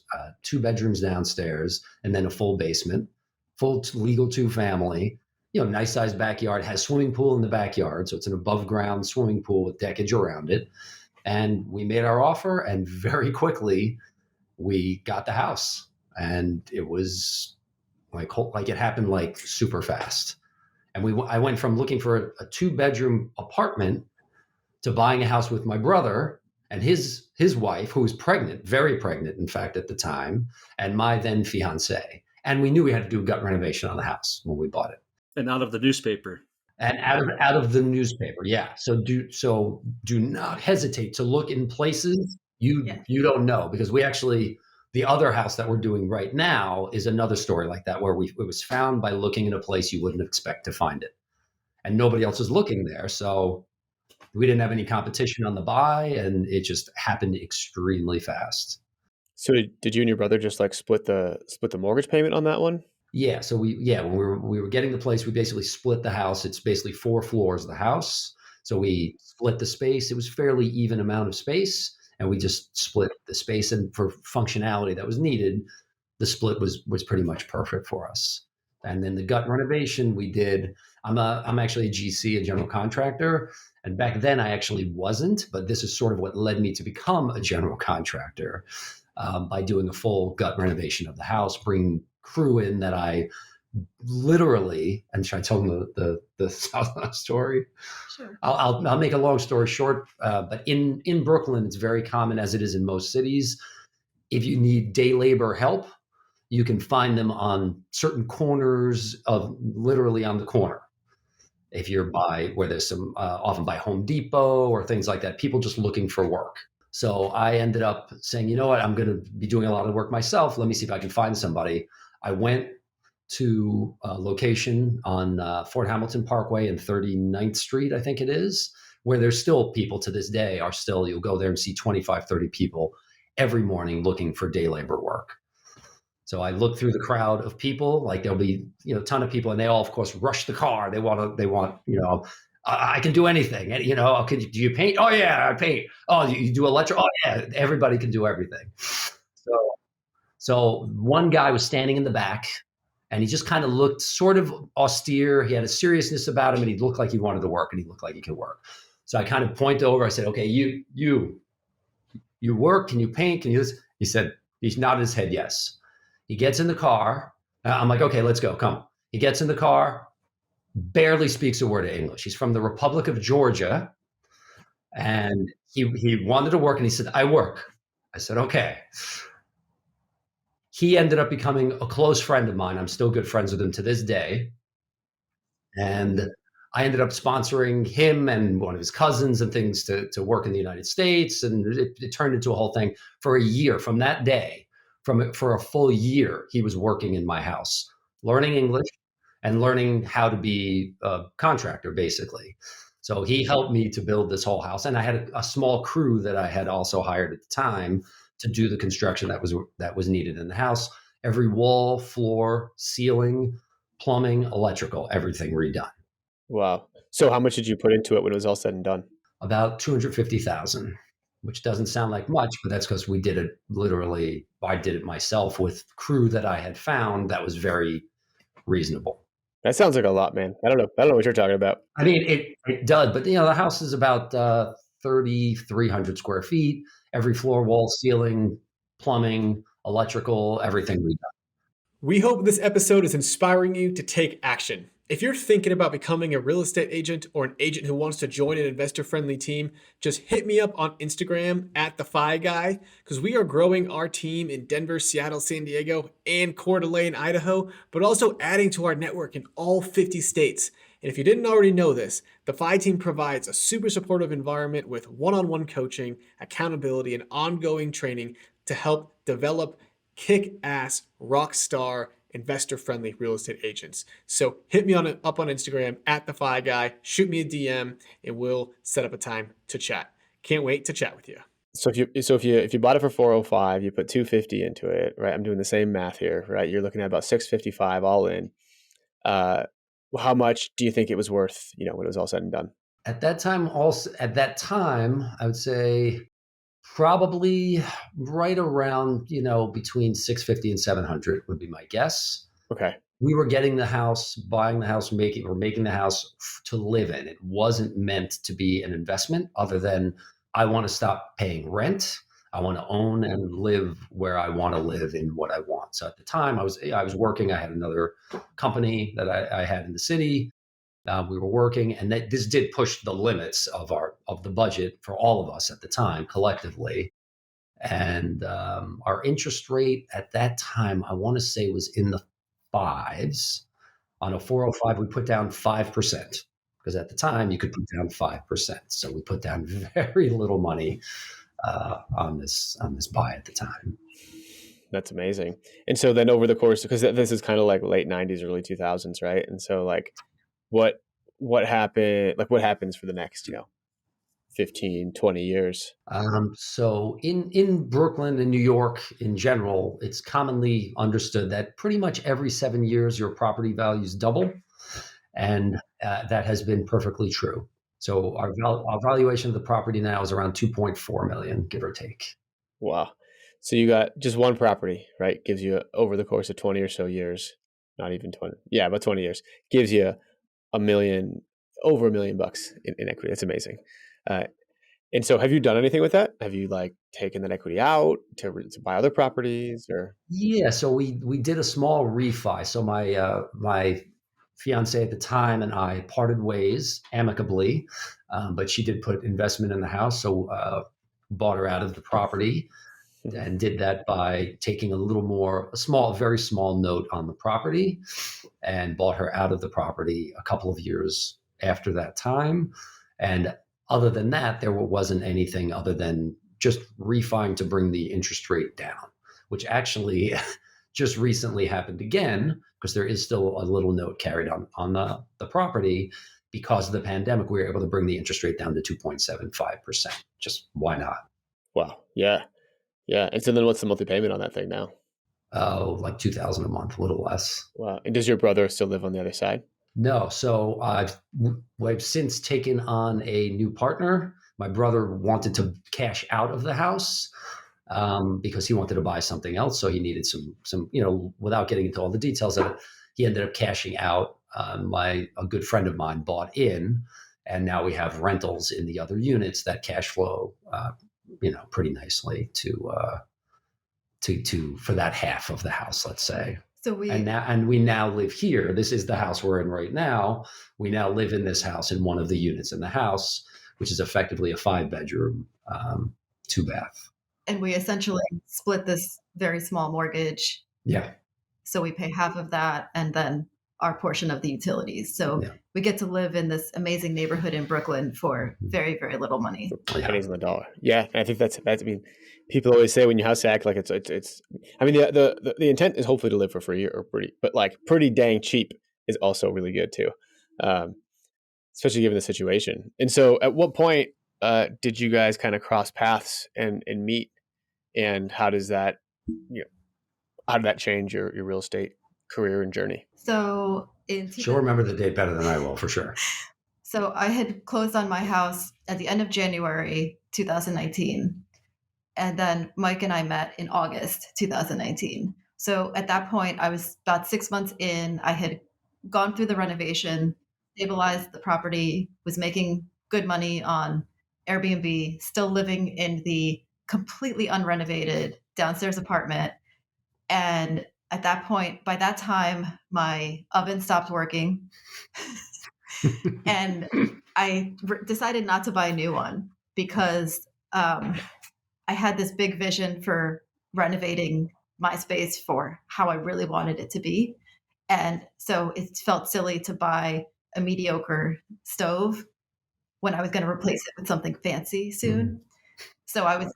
2 bedrooms downstairs, and then a full basement. Full legal 2-family. Nice sized backyard, has swimming pool in the backyard. So it's an above ground swimming pool with deckage around it. And we made our offer, and very quickly we got the house. And it was like it happened like super fast. And I went from looking for a 2-bedroom apartment to buying a house with my brother and his wife, who was pregnant, very pregnant, in fact, at the time, and my then fiance. And we knew we had to do a gut renovation on the house when we bought it. And out of the newspaper. And out of the newspaper, yeah. So do not hesitate to look in places you don't know, because the other house that we're doing right now is another story like that, where it was found by looking in a place you wouldn't expect to find it, and nobody else was looking there. So we didn't have any competition on the buy, and it just happened extremely fast. So did you and your brother just like split the mortgage payment on that one? Yeah. So when we were getting the place, we basically split the house. It's basically 4 floors of the house. So we split the space. It was fairly even amount of space, and we just split the space. And for functionality that was needed, the split was pretty much perfect for us. And then the gut renovation we did. I'm actually a GC, a general contractor, and back then I actually wasn't. But this is sort of what led me to become a general contractor, by doing a full gut renovation of the house, bringing crew in that I literally, and should I tell them the story? Sure. I'll make a long story short, but in Brooklyn, it's very common, as it is in most cities. If you need day labor help, you can find them on certain corners literally on the corner. If you're by where there's some, often by Home Depot or things like that, people just looking for work. So I ended up saying, you know what, I'm going to be doing a lot of work myself. Let me see if I can find somebody. I went to a location on Fort Hamilton Parkway and 39th Street, I think it is, where there's still people to this day are still, you'll go there and see 25, 30 people every morning looking for day labor work. So I look through the crowd of people, like there'll be, a ton of people, and they all, of course, rush the car. They want, I can do anything. And, do you paint? Oh yeah, I paint. Oh, you do electric? Oh yeah, everybody can do everything. So one guy was standing in the back, and he just kind of looked sort of austere. He had a seriousness about him, and he looked like he wanted to work, and he looked like he could work. So I kind of pointed over. I said, "Okay, you work? Can you paint? Can you?" He said, he nodded his head yes. He gets in the car. I'm like, okay, let's go. Come. He gets in the car, barely speaks a word of English. He's from the Republic of Georgia, and he wanted to work, and he said, I work. I said, okay. He ended up becoming a close friend of mine. I'm still good friends with him to this day. And I ended up sponsoring him and one of his cousins and things to work in the United States. And it turned into a whole thing for a year. From that day, for a full year, he was working in my house, learning English and learning how to be a contractor, basically. So he helped me to build this whole house. And I had a small crew that I had also hired at the time to do the construction that was needed in the house. Every wall, floor, ceiling, plumbing, electrical, everything redone. Wow. So how much did you put into it when it was all said and done? About $250,000, which doesn't sound like much, but that's because we did it literally. I did it myself with crew that I had found that was very reasonable. That sounds like a lot, man. I don't know what you're talking about. I mean, it does, but the house is about 3,300 square feet. Every floor, wall, ceiling, plumbing, electrical, everything redone. We hope this episode is inspiring you to take action. If you're thinking about becoming a real estate agent or an agent who wants to join an investor-friendly team, just hit me up on Instagram at the Fi Guy, because we are growing our team in Denver, Seattle, San Diego, and Coeur d'Alene, Idaho, but also adding to our network in all 50 states. And if you didn't already know this, the Fi team provides a super supportive environment with one-on-one coaching, accountability, and ongoing training to help develop kick-ass, rock star, investor-friendly real estate agents. So hit me up on Instagram at the Fi Guy, shoot me a DM, and we'll set up a time to chat. Can't wait to chat with you. So if you bought it for 405, you put 250 into it, right? I'm doing the same math here, right? You're looking at about 655 all in. How much do you think it was worth, when it was all said and done? At that time, I would say probably right around, between 650 and 700 would be my guess. Okay. We were getting the house, buying the house, making the house to live in. It wasn't meant to be an investment other than I want to stop paying rent. I want to own and live where I want to live in what I want. So at the time I was working. I had another company that I had in the city. We were working, and this did push the limits of the budget for all of us at the time collectively. And our interest rate at that time, I want to say, was in the fives. On a 405, we put down 5%, because at the time you could put down 5%. So we put down very little money on this buy at the time. That's amazing. And so then over the course, because this is kind of like late 90s, early 2000s, right? And so like what happened, like what happens for the next, 15, 20 years? So in Brooklyn and New York in general, it's commonly understood that pretty much every 7 years your property values double. And that has been perfectly true. So our valuation of the property now is around 2.4 million, give or take. Wow. So you got just one property, right? Gives you, over the course of 20 or so years, not even 20. Yeah, about 20 years, gives you over $1 million in equity. That's amazing. And so have you done anything with that? Have you taken that equity out to buy other properties or? Yeah. So we did a small refi. So my fiance at the time and I parted ways amicably, but she did put investment in the house. So bought her out of the property and did that by taking a very small note on the property, and bought her out of the property a couple of years after that time. And other than that, there wasn't anything other than just refining to bring the interest rate down, which actually just recently happened again, because there is still a little note carried on the property. Because of the pandemic, we were able to bring the interest rate down to 2.75%. Just why not? Wow. Yeah. Yeah. And so then what's the monthly payment on that thing now? Oh, like $2,000 a month, a little less. Wow. And does your brother still live on the other side? No. So I've since taken on a new partner. My brother wanted to cash out of the house because he wanted to buy something else. So he needed some, without getting into all the details of it, he ended up cashing out. A good friend of mine bought in, and now we have rentals in the other units that cash flow, pretty nicely to for that half of the house, let's say. So we now live here. This is the house we're in right now. We now live in this house in one of the units in the house, which is effectively a 5-bedroom, 2-bath. And we essentially split this very small mortgage. Yeah. So we pay half of that and then our portion of the utilities. So we get to live in this amazing neighborhood in Brooklyn for very, very little money. Pennies on the dollar. Yeah. I think that's, I mean, people always say when you house hack, like it's, I mean, the intent is hopefully to live for free but like pretty dang cheap is also really good too. Especially given the situation. And so at what point did you guys kind of cross paths and meet, and how does that, how did that change your real estate career and journey? So she'll remember the date better than I will, for sure. So I had closed on my house at the end of January 2019. And then Mike and I met in August 2019. So at that point, I was about 6 months in. I had gone through the renovation, stabilized the property, was making good money on Airbnb, still living in the completely unrenovated downstairs apartment. And at that point, by that time, my oven stopped working. And I decided not to buy a new one because I had this big vision for renovating my space for how I really wanted it to be. And so it felt silly to buy a mediocre stove when I was going to replace it with something fancy soon. Mm-hmm. So I was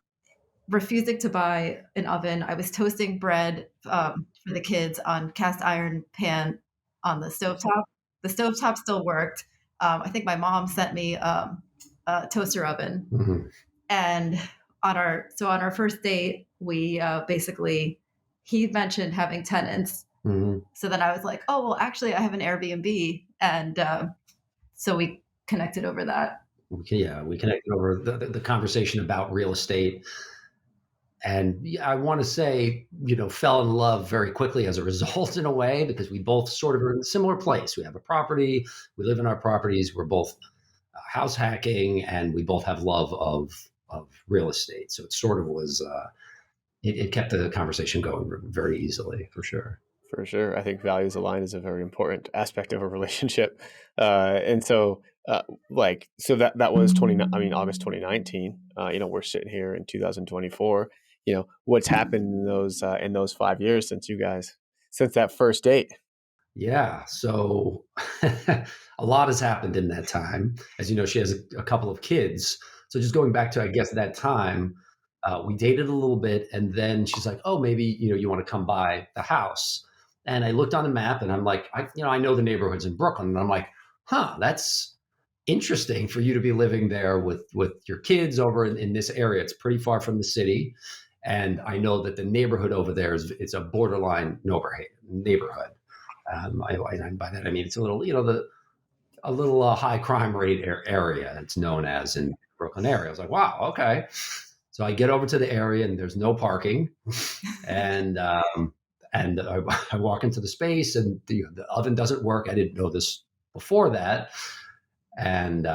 refusing to buy an oven. I was toasting bread for the kids on cast iron pan on the stovetop. The stovetop still worked. I think my mom sent me a toaster oven. Mm-hmm. And on our first date, we he mentioned having tenants. Mm-hmm. So then I was like, oh, well, actually I have an Airbnb. And so we connected over that. Yeah, we connected over the conversation about real estate. And I want to say, fell in love very quickly as a result, in a way, because we both sort of are in a similar place. We have a property, we live in our properties, we're both house hacking, and we both have love of real estate. So it sort of was, it kept the conversation going very easily, for sure. For sure. I think values aligned is a very important aspect of a relationship. And so, that was August 2019. We're sitting here in 2024. What's happened in those 5 years since that first date? Yeah. So a lot has happened in that time. As you know, she has a couple of kids. So just going back to, I guess, that time, we dated a little bit, and then she's like, oh, maybe, you want to come by the house. And I looked on the map, and I'm like, I know the neighborhoods in Brooklyn. And I'm like, that's interesting for you to be living there with your kids over in this area. It's pretty far from the city. And I know that the neighborhood over there it's a borderline neighborhood. By that, I mean, it's a little, a little high crime rate area, it's known as in Brooklyn area. I was like, wow, okay. So I get over to the area, and there's no parking. And I walk into the space, and the oven doesn't work. I didn't know this before that. And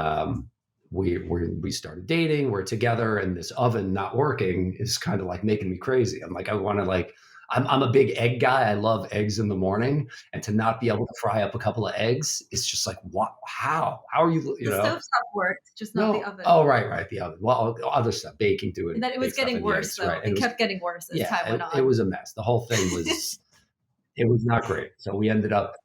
we started dating, we're together, and this oven not working is kind of like making me crazy. I'm like, I'm a big egg guy. I love eggs in the morning, and to not be able to fry up a couple of eggs, it's just like, what? How are you? The stovetop worked, just not the oven. Oh, right, the oven. Well, other stuff, baking, doing. And then it was getting worse, though. Right. It kept getting worse as time went on. It was a mess. The whole thing was, it was not great. So we ended up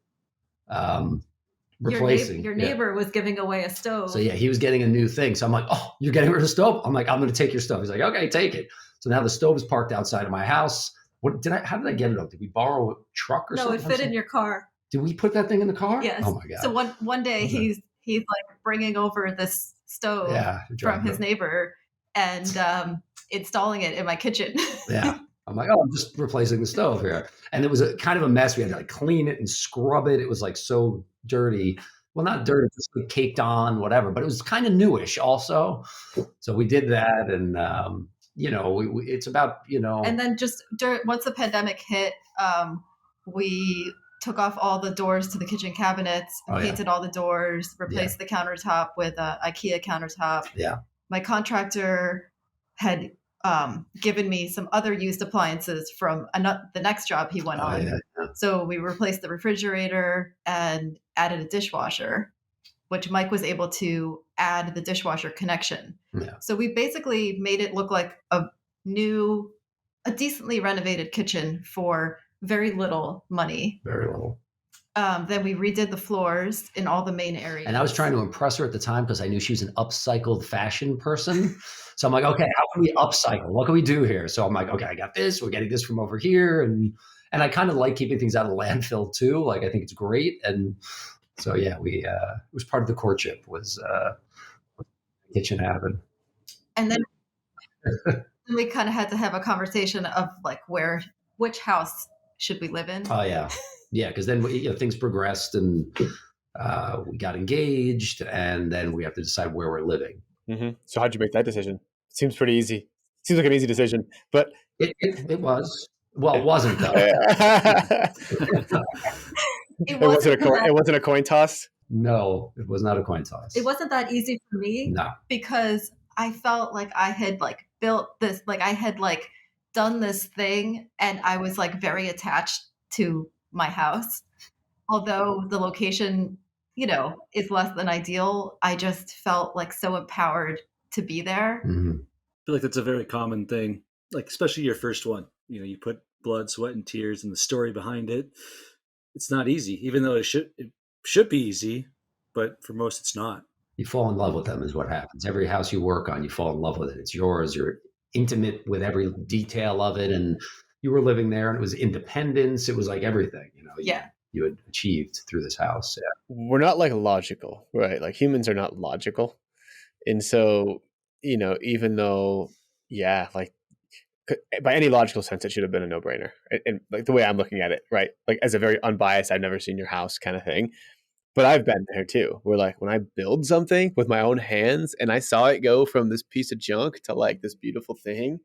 replacing. Your neighbor was giving away a stove. So he was getting a new thing. So I'm like, oh, you're getting rid of the stove? I'm like, I'm going to take your stove. He's like, okay, take it. So now the stove is parked outside of my house. How did I get it up? Did we borrow a truck or something? No, it fit in your car. Did we put that thing in the car? Yes. Oh my God. So one day he's like bringing over this stove from his neighbor and installing it in my kitchen. Yeah. I'm like, oh, I'm just replacing the stove here. And it was a kind of a mess. We had to like clean it and scrub it. It was like so dirty. Well, not dirty, just like caked on, whatever, but it was kind of newish also. So we did that. And, it's about, And then once the pandemic hit, we took off all the doors to the kitchen cabinets and painted all the doors, replaced the countertop with IKEA countertop. Yeah. My contractor had given me some other used appliances from the next job he went on. Yeah. So we replaced the refrigerator and added a dishwasher, which Mike was able to add the dishwasher connection. Yeah. So we basically made it look like a decently renovated kitchen for very little money. Very little. Then we redid the floors in all the main areas. And I was trying to impress her at the time because I knew she was an upcycled fashion person. So I'm like, okay, how can we upcycle? What can we do here? So I'm like, okay, I got this. We're getting this from over here. And I kind of like keeping things out of landfill too. Like, I think it's great. And so, it was part of the courtship was the kitchen happened. And then we kind of had to have a conversation of like which house should we live in? Oh, yeah. Yeah, because then things progressed and we got engaged, and then we have to decide where we're living. Mm-hmm. So how'd you make that decision? Seems pretty easy. Seems like an easy decision, but it was. Well, it wasn't though. It wasn't a coin toss. No, it was not a coin toss. It wasn't that easy for me. No, because I felt like I had like built this, like I had like done this thing, and I was like very attached to my house. Although the location, is less than ideal, I just felt like so empowered to be there. Mm-hmm. I feel like that's a very common thing, like especially your first one. You put blood, sweat, and tears, and the story behind it. It's not easy, even though it should be easy, but for most it's not. You fall in love with them is what happens. Every house you work on, you fall in love with it. It's yours. You're intimate with every detail of it, and you were living there, and it was independence. It was like everything, you had achieved through this house. Yeah. We're not like logical, right? Like humans are not logical. And so, even though, like by any logical sense, it should have been a no-brainer. And like the way I'm looking at it, right? Like as a very unbiased, I've never seen your house kind of thing. But I've been there too. Where like when I build something with my own hands and I saw it go from this piece of junk to like this beautiful thing.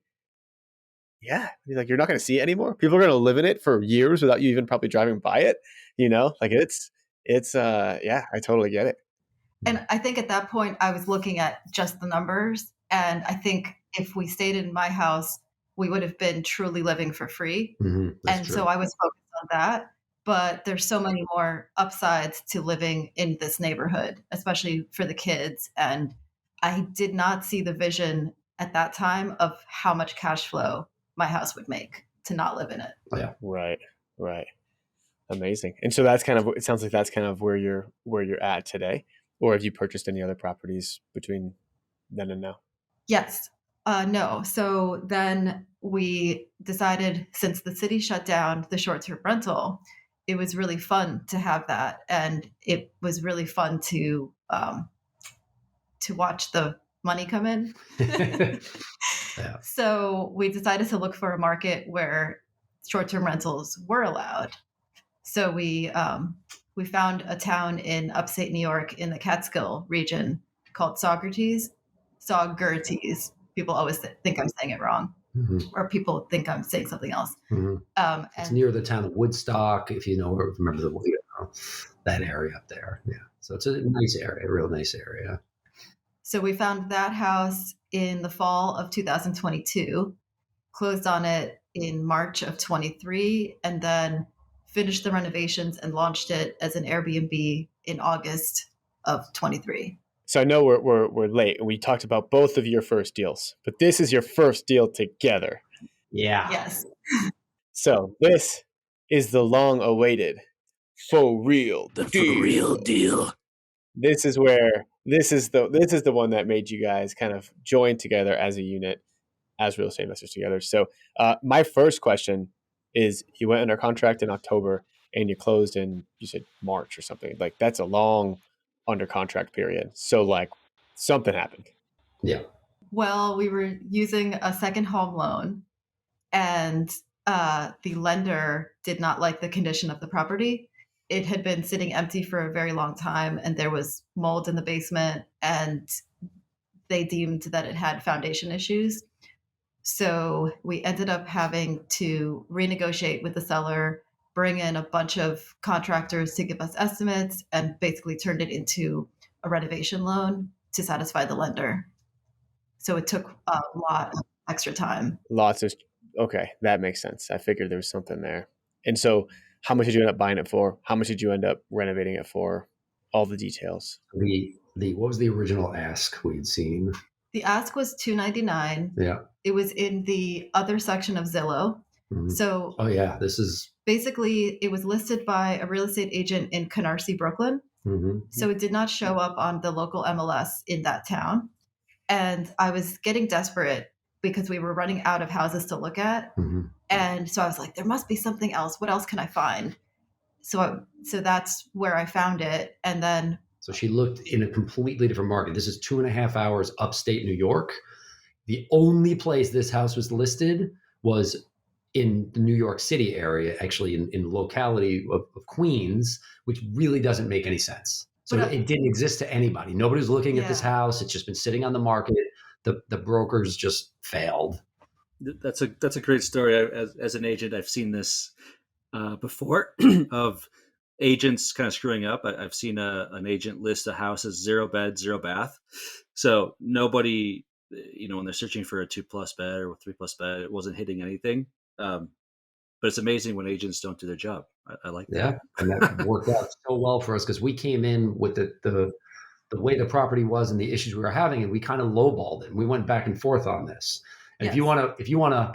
Yeah. Like you're not going to see it anymore. People are going to live in it for years without you even probably driving by it. Like it's I totally get it. And I think at that point I was looking at just the numbers. And I think if we stayed in my house, we would have been truly living for free. Mm-hmm. And so I was focused on that. But there's so many more upsides to living in this neighborhood, especially for the kids. And I did not see the vision at that time of how much cash flow my house would make to not live in it. Yeah. Right. Amazing. And so it sounds like that's kind of where you're at today. Or have you purchased any other properties between then and now? Yes. No. So then we decided, since the city shut down the short-term rental, it was really fun to have that. And it was really fun to watch the money come in. Yeah. So we decided to look for a market where short-term rentals were allowed. So we found a town in upstate New York in the Catskill region called Saugerties. People always think I'm saying it wrong. Mm-hmm. Or people think I'm saying something else. Mm-hmm. It's near the town of Woodstock, if remember that area up there. Yeah. So it's a nice area, a real nice area. So we found that house in the fall of 2022, closed on it in March of 23, and then finished the renovations and launched it as an Airbnb in August of 23. So I know we're late, and we talked about both of your first deals, but this is your first deal together. Yeah. Yes. So this is the long-awaited for real The deal. for real deal. This is the one that made you guys kind of join together as a unit, as real estate investors together. So my first question is, you went under contract in October and you closed in, you said March or something. Like, that's a long under contract period. So like something happened. Yeah. Well, we were using a second home loan, and the lender did not like the condition of the property. It had been sitting empty for a very long time, and there was mold in the basement, and they deemed that it had foundation issues. So we ended up having to renegotiate with the seller, bring in a bunch of contractors to give us estimates, and basically turned it into a renovation loan to satisfy the lender. So it took a lot of extra time. Okay, that makes sense. I figured there was something there. And so how much did you end up buying it for? How much did you end up renovating it for? All the details. The what was the original ask we had seen? The ask was $299. Yeah. It was in the other section of Zillow. Mhm. So Oh yeah, this is basically it was listed by a real estate agent in Canarsie, Brooklyn. mhm. So it did not show up on the local MLS in that town. And I was getting desperate because we were running out of houses to look at. Mhm. And so I was like, there must be something else. What else can I find? So that's where I found it. And then So she looked in a completely different market. This is 2.5 hours upstate New York. The only place this house was listed was in the New York City area, actually in the locality of Queens, which really doesn't make any sense. So it didn't exist to anybody. Nobody was looking at this house. It's just been sitting on the market. The brokers just failed. That's a great story. As an agent, I've seen this before of agents kind of screwing up. I've seen an agent list a house as 0 bed, 0 bath. So nobody, when they're searching for a 2+ bed or a 3+ bed, it wasn't hitting anything. But it's amazing when agents don't do their job. I like that. Yeah, and that worked out so well for us because we came in with the way the property was and the issues we were having, and we kind of lowballed it. We went back and forth on this. And Yes. if you want to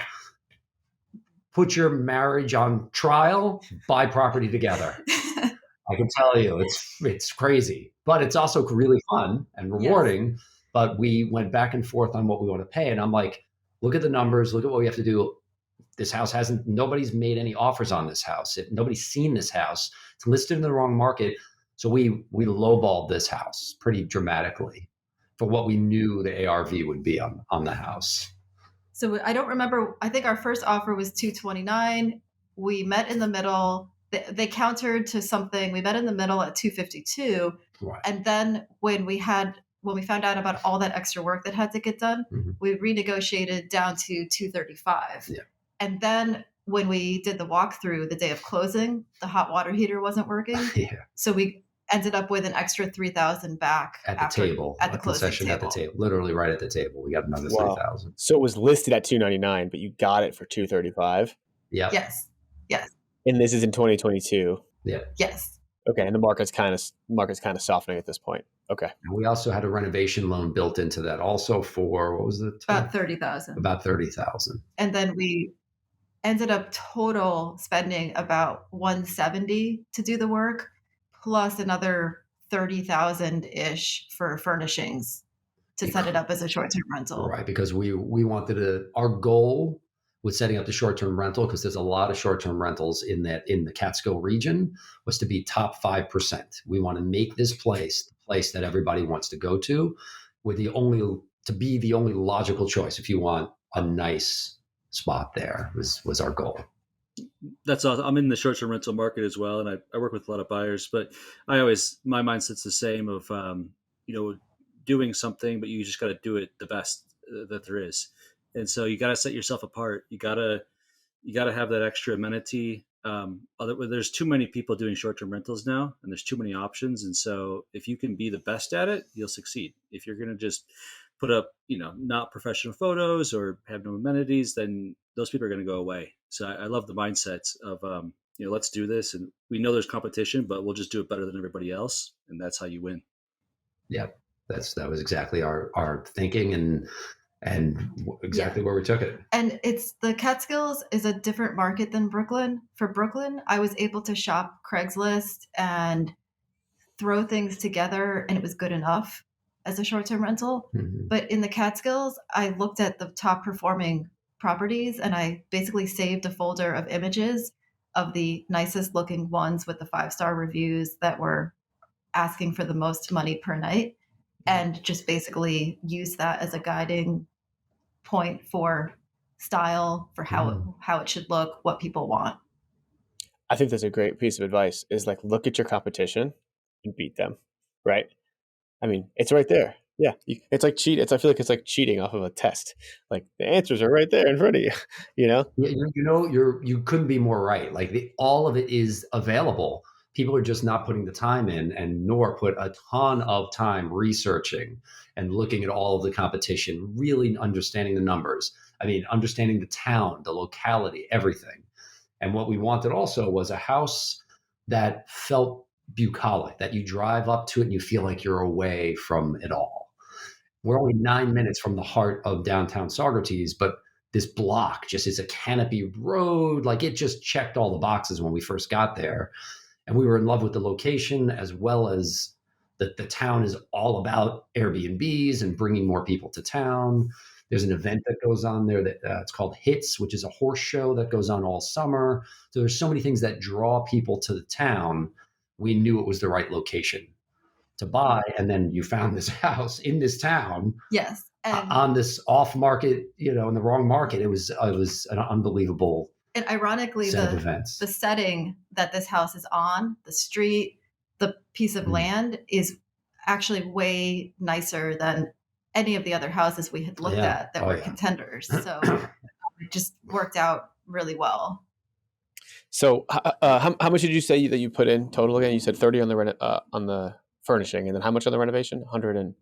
put your marriage on trial, buy property together. I can tell you, it's crazy, but it's also really fun and rewarding. Yes. But we went back and forth on what we want to pay, and I'm like, look at the numbers, look at what we have to do. This house nobody's made any offers on this house. Nobody's seen this house. It's listed in the wrong market. So we lowballed this house pretty dramatically for what we knew the ARV would be on the house. So I don't remember. I think our first offer was $229. We met in the middle. They countered to something. We met in the middle at $252. Right. And then when we found out about all that extra work that had to get done, mm-hmm. we renegotiated down to $235. Yeah. And then when we did the walkthrough the day of closing, the hot water heater wasn't working. Yeah. So we ended up with an extra $3,000 back at the table, at the closing table. At the table, literally right at the table. We got another $3,000. So it was listed at $299, but you got it for $235. Yeah. Yes. And this is in 2022. Yeah. Yes. Okay, and the market's kind of softening at this point. Okay. And we also had a renovation loan built into that, also for what was it? About $30,000. About $30,000. And then we ended up total spending about $170 to do the work, plus another $30,000-ish for furnishings to set it up as a short-term rental. Right, because we wanted our goal with setting up the short-term rental, because there's a lot of short-term rentals in the Catskill region, was to be top 5%. We want to make this place the place that everybody wants to go to, to be the only logical choice if you want a nice spot there was our goal. That's awesome. I'm in the short-term rental market as well, and I work with a lot of buyers, but my mindset's the same of, doing something, but you just got to do it the best that there is. And so you got to set yourself apart. You got to have that extra amenity. There's too many people doing short-term rentals now, and there's too many options. And so if you can be the best at it, you'll succeed. If you're going to just put up, not professional photos or have no amenities, then those people are going to go away. So I love the mindset of, let's do this. And we know there's competition, but we'll just do it better than everybody else. And that's how you win. Yeah, that was exactly our thinking. and exactly where we took it. And the Catskills is a different market than Brooklyn. For Brooklyn, I was able to shop Craigslist and throw things together, and it was good enough as a short-term rental. Mhm. But in the Catskills, I looked at the top performing properties, and I basically saved a folder of images of the nicest looking ones with the 5-star reviews that were asking for the most money per night, and just basically used that as a guiding point for style, for how it should look, what people want. I think that's a great piece of advice, is like, look at your competition and beat them, right? I mean, it's right there. Yeah. It's like I feel like it's like cheating off of a test. Like, the answers are right there in front of you, you know? Yeah, you couldn't be more right. Like all of it is available. People are just not putting the time in, and Noor put a ton of time researching and looking at all of the competition, really understanding the numbers. I mean, understanding the town, the locality, everything. And what we wanted also was a house that felt bucolic, that you drive up to it and you feel like you're away from it all. We're only 9 minutes from the heart of downtown Saugerties, but this block just is a canopy road. Like it just checked all the boxes when we first got there. And we were in love with the location, as well as that the town is all about Airbnbs and bringing more people to town. There's an event that goes on there that it's called Hits, which is a horse show that goes on all summer. So there's so many things that draw people to the town. We knew it was the right location to buy, and then you found this house in this town. Yes. And on this off market, in the wrong market. It was an unbelievable and ironically, set of events. The setting that this house is on, the street, the piece of land is actually way nicer than any of the other houses we had looked at that were contenders. So it just worked out really well. So how much did you say that you put in total again? You said 30 on the furnishing, and then how much on the renovation? 170.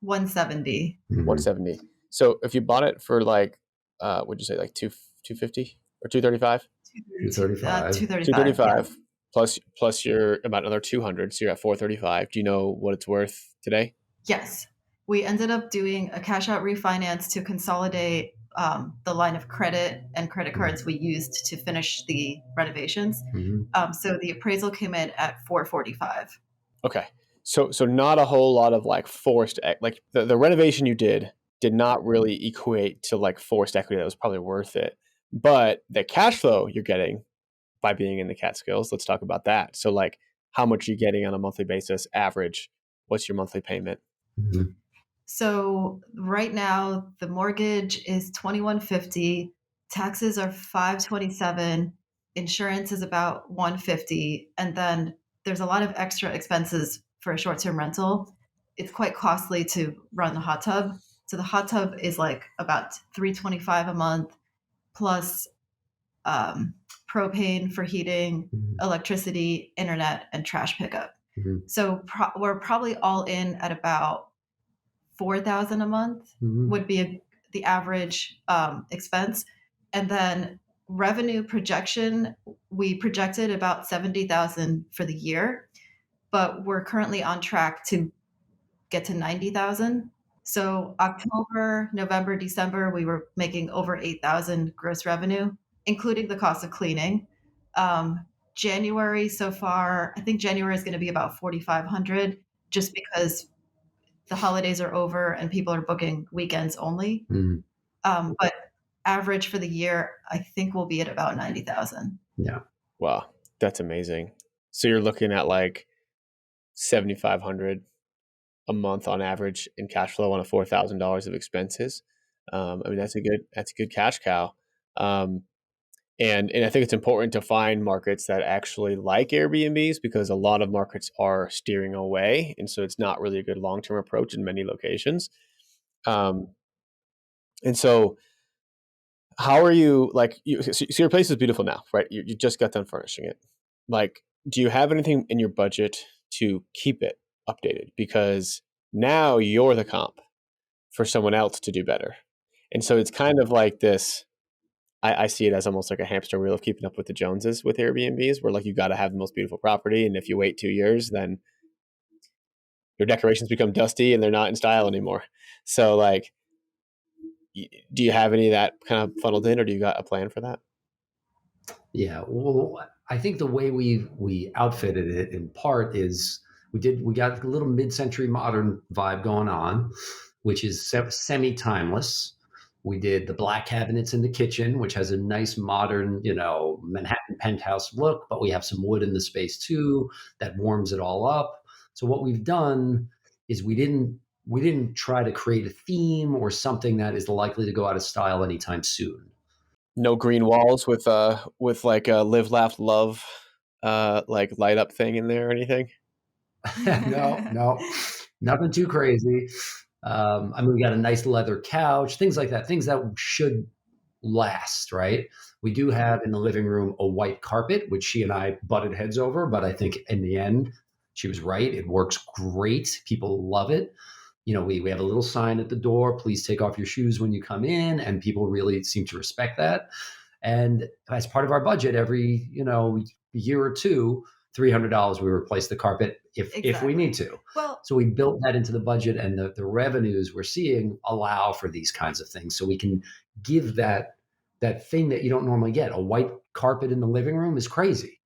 170. So if you bought it for like, would you say like 250 or 235? 235 plus your about another 200, so you're at 435. Do you know what it's worth today? Yes, we ended up doing a cash out refinance to consolidate the line of credit and credit cards we used to finish the renovations. So the appraisal came in at 445. Okay, so not a whole lot of like forced, like the renovation you did not really equate to like forced equity that was probably worth it, but the cash flow you're getting by being in the Catskills, let's talk about that. So like, how much are you getting on a monthly basis, average? What's your monthly payment? So right now the mortgage is $2,150, taxes are $527, insurance is about $150, and then there's a lot of extra expenses for a short-term rental. It's quite costly to run the hot tub. So the hot tub is like about $325 a month, plus propane for heating, electricity, internet, and trash pickup. So we're probably all in at about $4,000 a month would be the average expense. And then revenue projection, we projected about $70,000 for the year, but we're currently on track to get to $90,000. So October, November, December, we were making over $8,000 gross revenue, including the cost of cleaning. January so far, I think January is going to be about $4,500, just because the holidays are over and people are booking weekends only. But average for the year, I think we'll be at about 90,000. Yeah. Wow, that's amazing. So you're looking at like 7,500 a month on average in cash flow on a $4,000 of expenses. I mean, that's a good cash cow. And I think it's important to find markets that actually like Airbnbs, because a lot of markets are steering away, and so it's not really a good long-term approach in many locations. And so, how are you like? So your place is beautiful now, right? You just got done furnishing it. Like, do you have anything in your budget to keep it updated? Because now you're the comp for someone else to do better, and so it's kind of like this. I see it as almost like a hamster wheel of keeping up with the Joneses with Airbnbs, where like you got to have the most beautiful property, and if you wait 2 years, then your decorations become dusty and they're not in style anymore. So like, do you have any of that kind of funneled in, or do you got a plan for that? Yeah, well, I think the way we outfitted it in part is we got a little mid-century modern vibe going on, which is semi-timeless. We did the black cabinets in the kitchen, which has a nice modern, Manhattan penthouse look, but we have some wood in the space too that warms it all up. So what we've done is we didn't try to create a theme or something that is likely to go out of style anytime soon. No green walls with like a live, laugh, love, like light up thing in there or anything. No, nothing too crazy. I mean, we got a nice leather couch, things like that, things that should last, right? We do have in the living room a white carpet, which she and I butted heads over, but I think in the end, she was right. It works great. People love it. We have a little sign at the door, please take off your shoes when you come in, and people really seem to respect that. And as part of our budget, every year or two, $300 we replace the carpet if we need to. Well, So we built that into the budget, and the revenues we're seeing allow for these kinds of things. So we can give that thing that you don't normally get. A white carpet in the living room is crazy,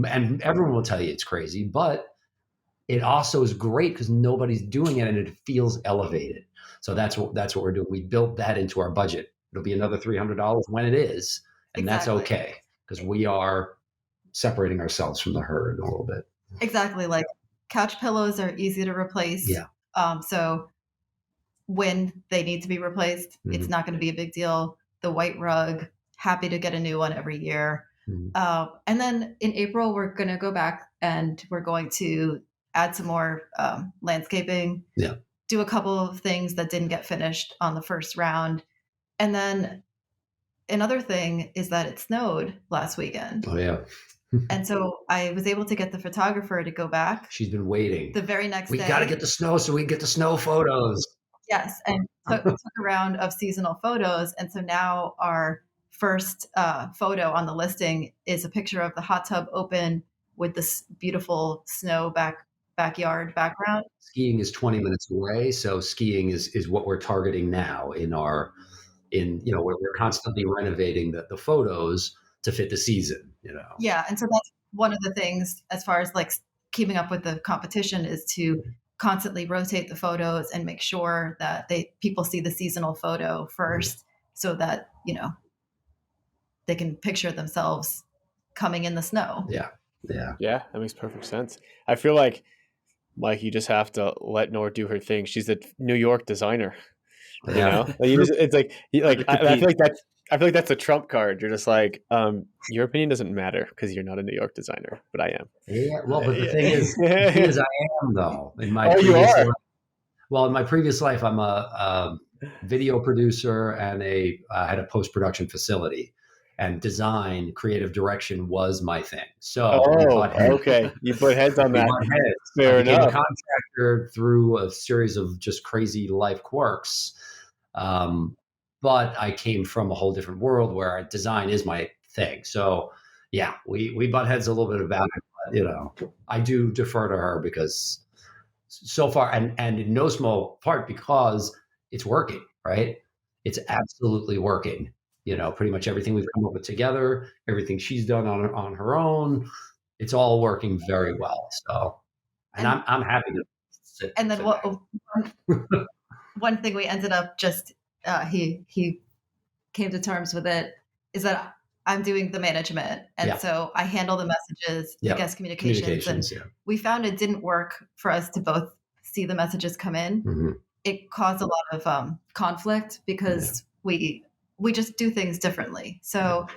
and everyone will tell you it's crazy, but it also is great because nobody's doing it and it feels elevated. So that's what we're doing. We built that into our budget. It'll be another $300 when it is, and that's Exactly. okay because we are separating ourselves from the herd a little bit. Exactly. Like couch pillows are easy to replace. Yeah. So when they need to be replaced, it's not going to be a big deal. The white rug, happy to get a new one every year. And then in April, we're going to go back and we're going to add some more landscaping. Yeah. Do a couple of things that didn't get finished on the first round. And then another thing is that it snowed last weekend. Oh, yeah. And so I was able to get the photographer to go back She's been waiting. the very next We day. got to get the snow so we can get the snow photos. Yes, and took a round of seasonal photos. And so now our first photo on the listing is a picture of the hot tub open with this beautiful snow backyard background. Skiing is 20 minutes away, so skiing is what we're targeting now we're constantly renovating the photos to fit the season. Yeah, and so that's one of the things as far as like keeping up with the competition is to constantly rotate the photos and make sure that people see the seasonal photo first, so that they can picture themselves coming in the snow. Yeah, that makes perfect sense. I feel like, Mike, you just have to let Noor do her thing. She's a New York designer. It's like I feel like that's a trump card. You're just like, your opinion doesn't matter because you're not a New York designer, but I am. Yeah, well, but the thing is, I am though. In my you are. In my previous life, I'm a video producer and I had a post-production facility, and design, creative direction was my thing. So, okay, you put heads on that. Fair enough. I became a contractor through a series of just crazy life quirks. But I came from a whole different world where design is my thing. So yeah, we butt heads a little bit about it, but I do defer to her because so far, and in no small part because it's working, right? It's absolutely working. Pretty much everything we've come up with together, everything she's done on her own, it's all working very well. So, and I'm happy to sit. And then one thing we ended up just he came to terms with it is that I'm doing the management, and so I handle the messages, the guest communications. And we found it didn't work for us to both see the messages come in. Mm-hmm. It caused a lot of conflict because we just do things differently. So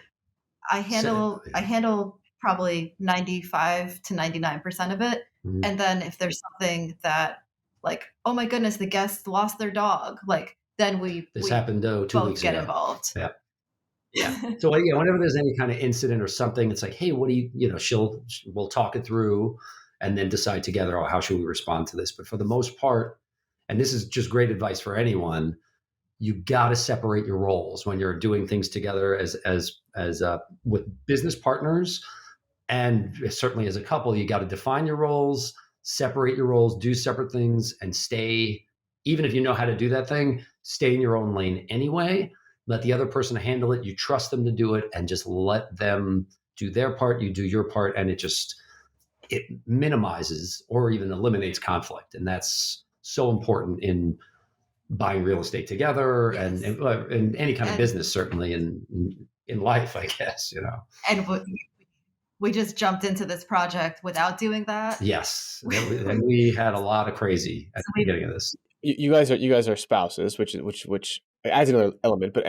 I handle probably 95 to 99% of it. Mm-hmm. And then if there's something that like, oh my goodness, the guest lost their dog, like then we happened 2 weeks ago. Involved. Yeah. Yeah. So whenever there's any kind of incident or something, it's like, hey, what do we'll talk it through and then decide together, how should we respond to this? But for the most part, and this is just great advice for anyone, you got to separate your roles when you're doing things together as with business partners, and certainly as a couple. You got to define your roles, separate your roles, do separate things, and stay even if you know how to do that thing, stay in your own lane anyway. Let the other person handle it. You trust them to do it, and just let them do their part. You do your part, and it minimizes or even eliminates conflict. And that's so important in buying real estate together, Yes. and in any kind of And- business, certainly in life, I guess, And we just jumped into this project without doing that. Yes. And we had a lot of crazy at the beginning of this. You guys are spouses, which adds another element, but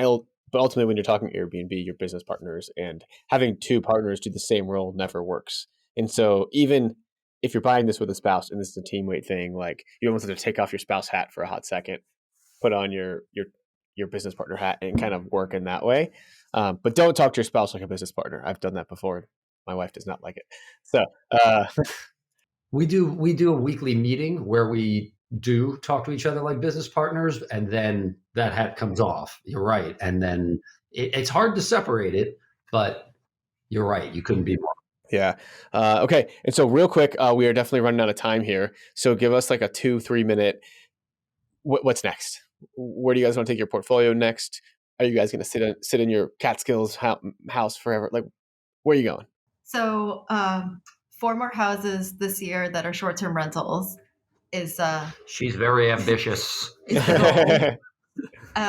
ultimately when you're talking Airbnb, you're business partners, and having two partners do the same role never works. And so even if you're buying this with a spouse and this is a teammate thing, like you almost have to take off your spouse hat for a hot second, put on your business partner hat, and kind of work in that way. But don't talk to your spouse like a business partner. I've done that before. My wife does not like it. So we do a weekly meeting where we do talk to each other like business partners, and then that hat comes off. You're right. And then it's hard to separate it, but you're right. You couldn't be more. Yeah. Okay. And so real quick, we are definitely running out of time here. So give us like a 2-3 minute. What's next? Where do you guys want to take your portfolio next? Are you guys going to sit in your Catskills house forever? Like, where are you going? So 4 more houses this year that are short-term rentals is She's very ambitious. is the goal.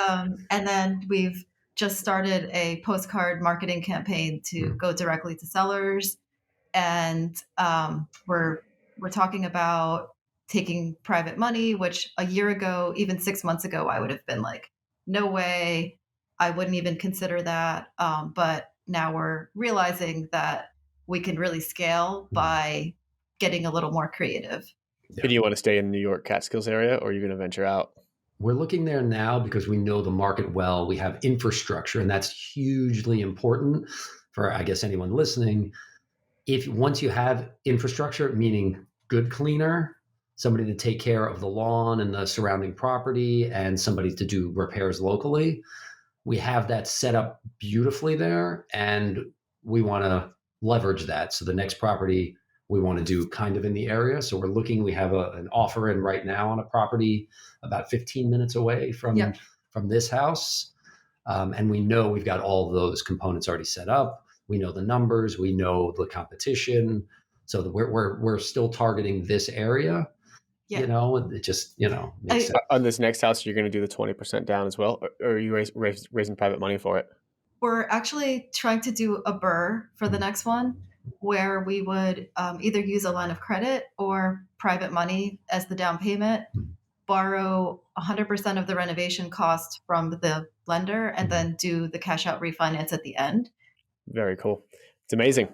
And then we've just started a postcard marketing campaign to go directly to sellers, and we're talking about taking private money, which a year ago, even 6 months ago, I would have been like, no way, I wouldn't even consider that. But now we're realizing that we can really scale by getting a little more creative. Do you want to stay in the New York Catskills area, or are you going to venture out? We're looking there now because we know the market well. We have infrastructure, and that's hugely important for, I guess, anyone listening. Once you have infrastructure, meaning good cleaner, somebody to take care of the lawn and the surrounding property, and somebody to do repairs locally, we have that set up beautifully there, and we want to leverage that. So the next property we want to do kind of in the area. So we have an offer in right now on a property about 15 minutes away from this house. And we know we've got all those components already set up. We know the numbers, we know the competition. So we're still targeting this area. Yeah. It just, makes sense. On this next house, you're going to do the 20% down as well, or are you raising private money for it? We're actually trying to do a BRRRR for the next one, where we would either use a line of credit or private money as the down payment, borrow 100% of the renovation cost from the lender, and then do the cash out refinance at the end. Very cool. It's amazing.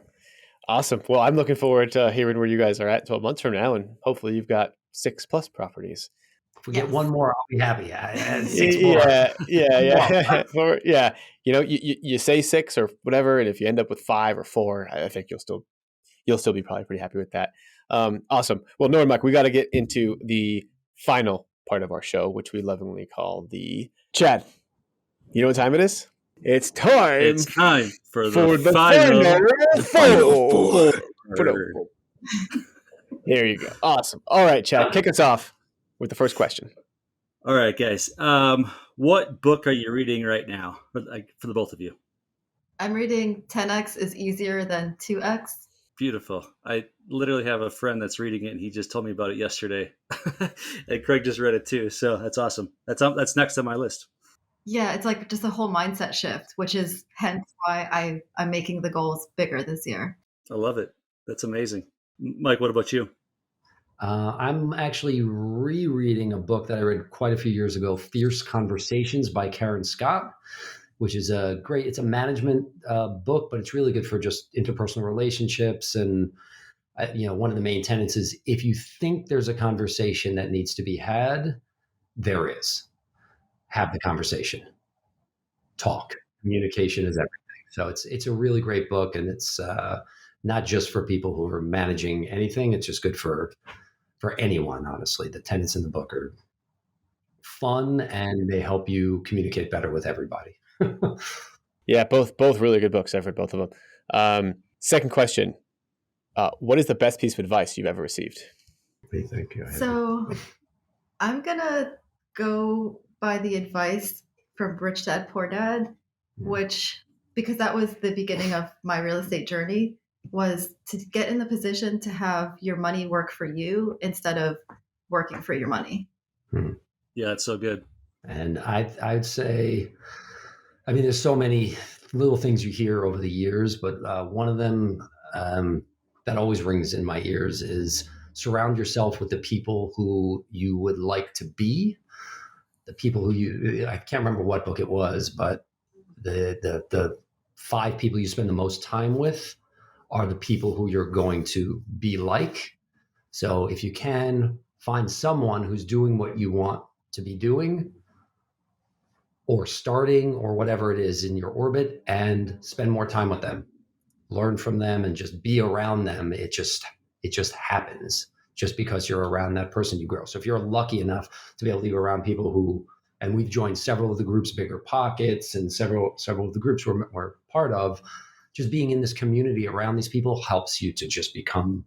Awesome. Well, I'm looking forward to hearing where you guys are at 12 months from now, and hopefully you've got 6+ properties. If we get one more, I'll be happy. Yeah. You say 6 or whatever, and if you end up with 5 or 4, I think you'll still be probably pretty happy with that. Awesome. Well, Noor and Mike, we got to get into the final part of our show, which we lovingly call the Chad. You know what time it is? It's time. It's time for the final four. There you go. Awesome. All right, Chad, kick us off with the first question. All right, guys. What book are you reading right now for the both of you? I'm reading 10x is easier than 2x. Beautiful. I literally have a friend that's reading it, and he just told me about it yesterday. And Craig just read it too, so that's awesome. That's next on my list. Yeah, it's like just a whole mindset shift, which is hence why I'm making the goals bigger this year. I love it. That's amazing. Mike, what about you? I'm actually rereading a book that I read quite a few years ago, Fierce Conversations by Karen Scott, which is it's a management book, but it's really good for just interpersonal relationships. And, one of the main tenets is if you think there's a conversation that needs to be had, there is. Have the conversation. Talk. Communication is everything. So it's a really great book, and it's not just for people who are managing anything. It's just good for anyone, honestly. The tenets in the book are fun, and they help you communicate better with everybody. Yeah, both really good books. I've read both of them. Second question. What is the best piece of advice you've ever received? What do you think? So I'm going to go by the advice from Rich Dad Poor Dad, which, because that was the beginning of my real estate journey, was to get in the position to have your money work for you instead of working for your money. Yeah, that's so good. And I'd say, I mean, there's so many little things you hear over the years, but one of them that always rings in my ears is surround yourself with the people who you would like to be, the people who I can't remember what book it was, but the 5 people you spend the most time with are the people who you're going to be like. So if you can find someone who's doing what you want to be doing, or starting, or whatever it is in your orbit, and spend more time with them, learn from them, and just be around them. It just happens. Just because you're around that person, you grow. So if you're lucky enough to be able to be around people who, and we've joined several of the groups, Bigger Pockets, and several of the groups we're part of, just being in this community around these people helps you to just become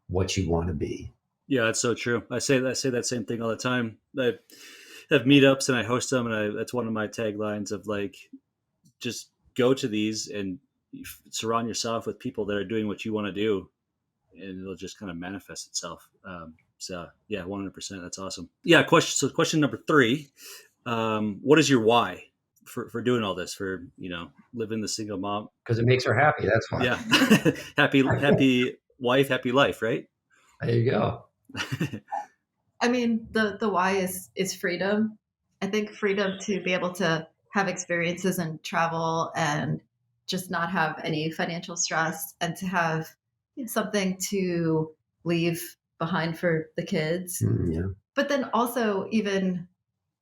what you want to be. Yeah, that's so true. I say that same thing all the time. I have meetups and I host them, and that's one of my taglines of like, just go to these and surround yourself with people that are doing what you want to do, and it'll just kind of manifest itself. So yeah, 100%. That's awesome. Yeah. Question number 3. What is your why for doing all this, for, living the single mom? Because it makes her happy. That's why. Yeah. happy wife, happy life, right? There you go. I mean, the why is freedom. I think freedom to be able to have experiences and travel and just not have any financial stress, and to have something to leave behind for the kids. Yeah. But then also, even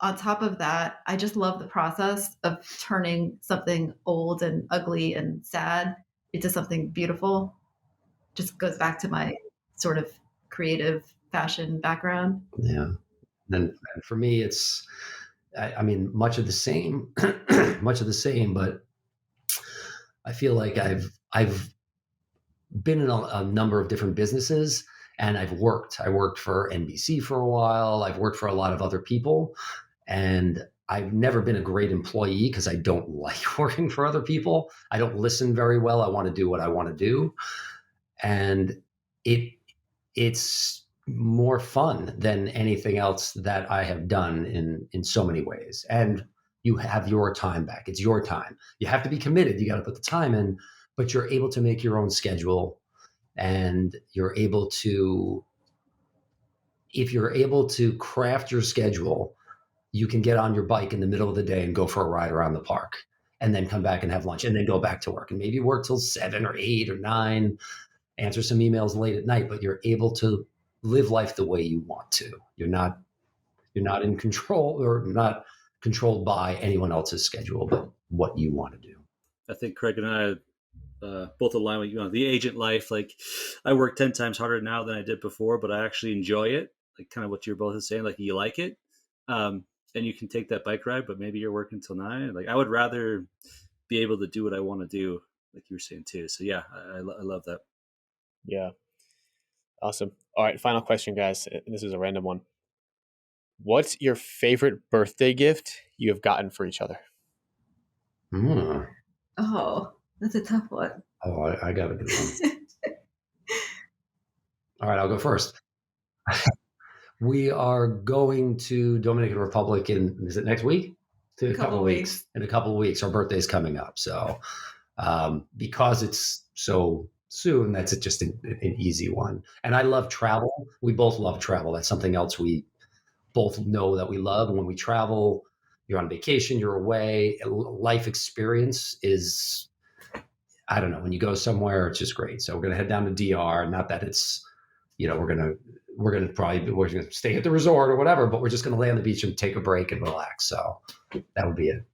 on top of that, I just love the process of turning something old and ugly and sad into something beautiful. Just goes back to my sort of creative fashion background. Yeah. And for me, it's, I mean, much of the same, but I feel like I've been in a number of different businesses, and I worked for NBC for a while. I've worked for a lot of other people, and I've never been a great employee because I don't like working for other people. I don't listen very well. I want to do what I want to do. And it's more fun than anything else that I have done in so many ways. And you have your time back. It's your time. You have to be committed. You got to put the time in, but you're able to make your own schedule, and you're able to, if you're able to craft your schedule, you can get on your bike in the middle of the day and go for a ride around the park, and then come back and have lunch, and then go back to work, and maybe work till 7 or 8 or 9, answer some emails late at night, but you're able to live life the way you want to. You're not in control, or not controlled by anyone else's schedule, but what you want to do. I think Craig and I both align with the agent life. Like, I work 10 times harder now than I did before, but I actually enjoy it. Like, kind of what you're both saying, like, you like it, and you can take that bike ride, but maybe you're working till 9. Like, I would rather be able to do what I want to do, like you were saying too. So yeah, I love that. Yeah. Awesome. All right. Final question, guys. This is a random one. What's your favorite birthday gift you have gotten for each other? Oh, that's a tough one. Oh, I got a good one. All right, I'll go first. We are going to Dominican Republic is it next week? In a couple of weeks. In a couple of weeks, our birthday's coming up. So because it's so soon, that's just an easy one. And I love travel. We both love travel. That's something else we both know that we love. And when we travel, you're on vacation, you're away. Life experience is, I don't know, when you go somewhere, it's just great. So we're going to head down to DR. Not that it's, we're going to stay at the resort or whatever, but we're just going to lay on the beach and take a break and relax. So that would be it.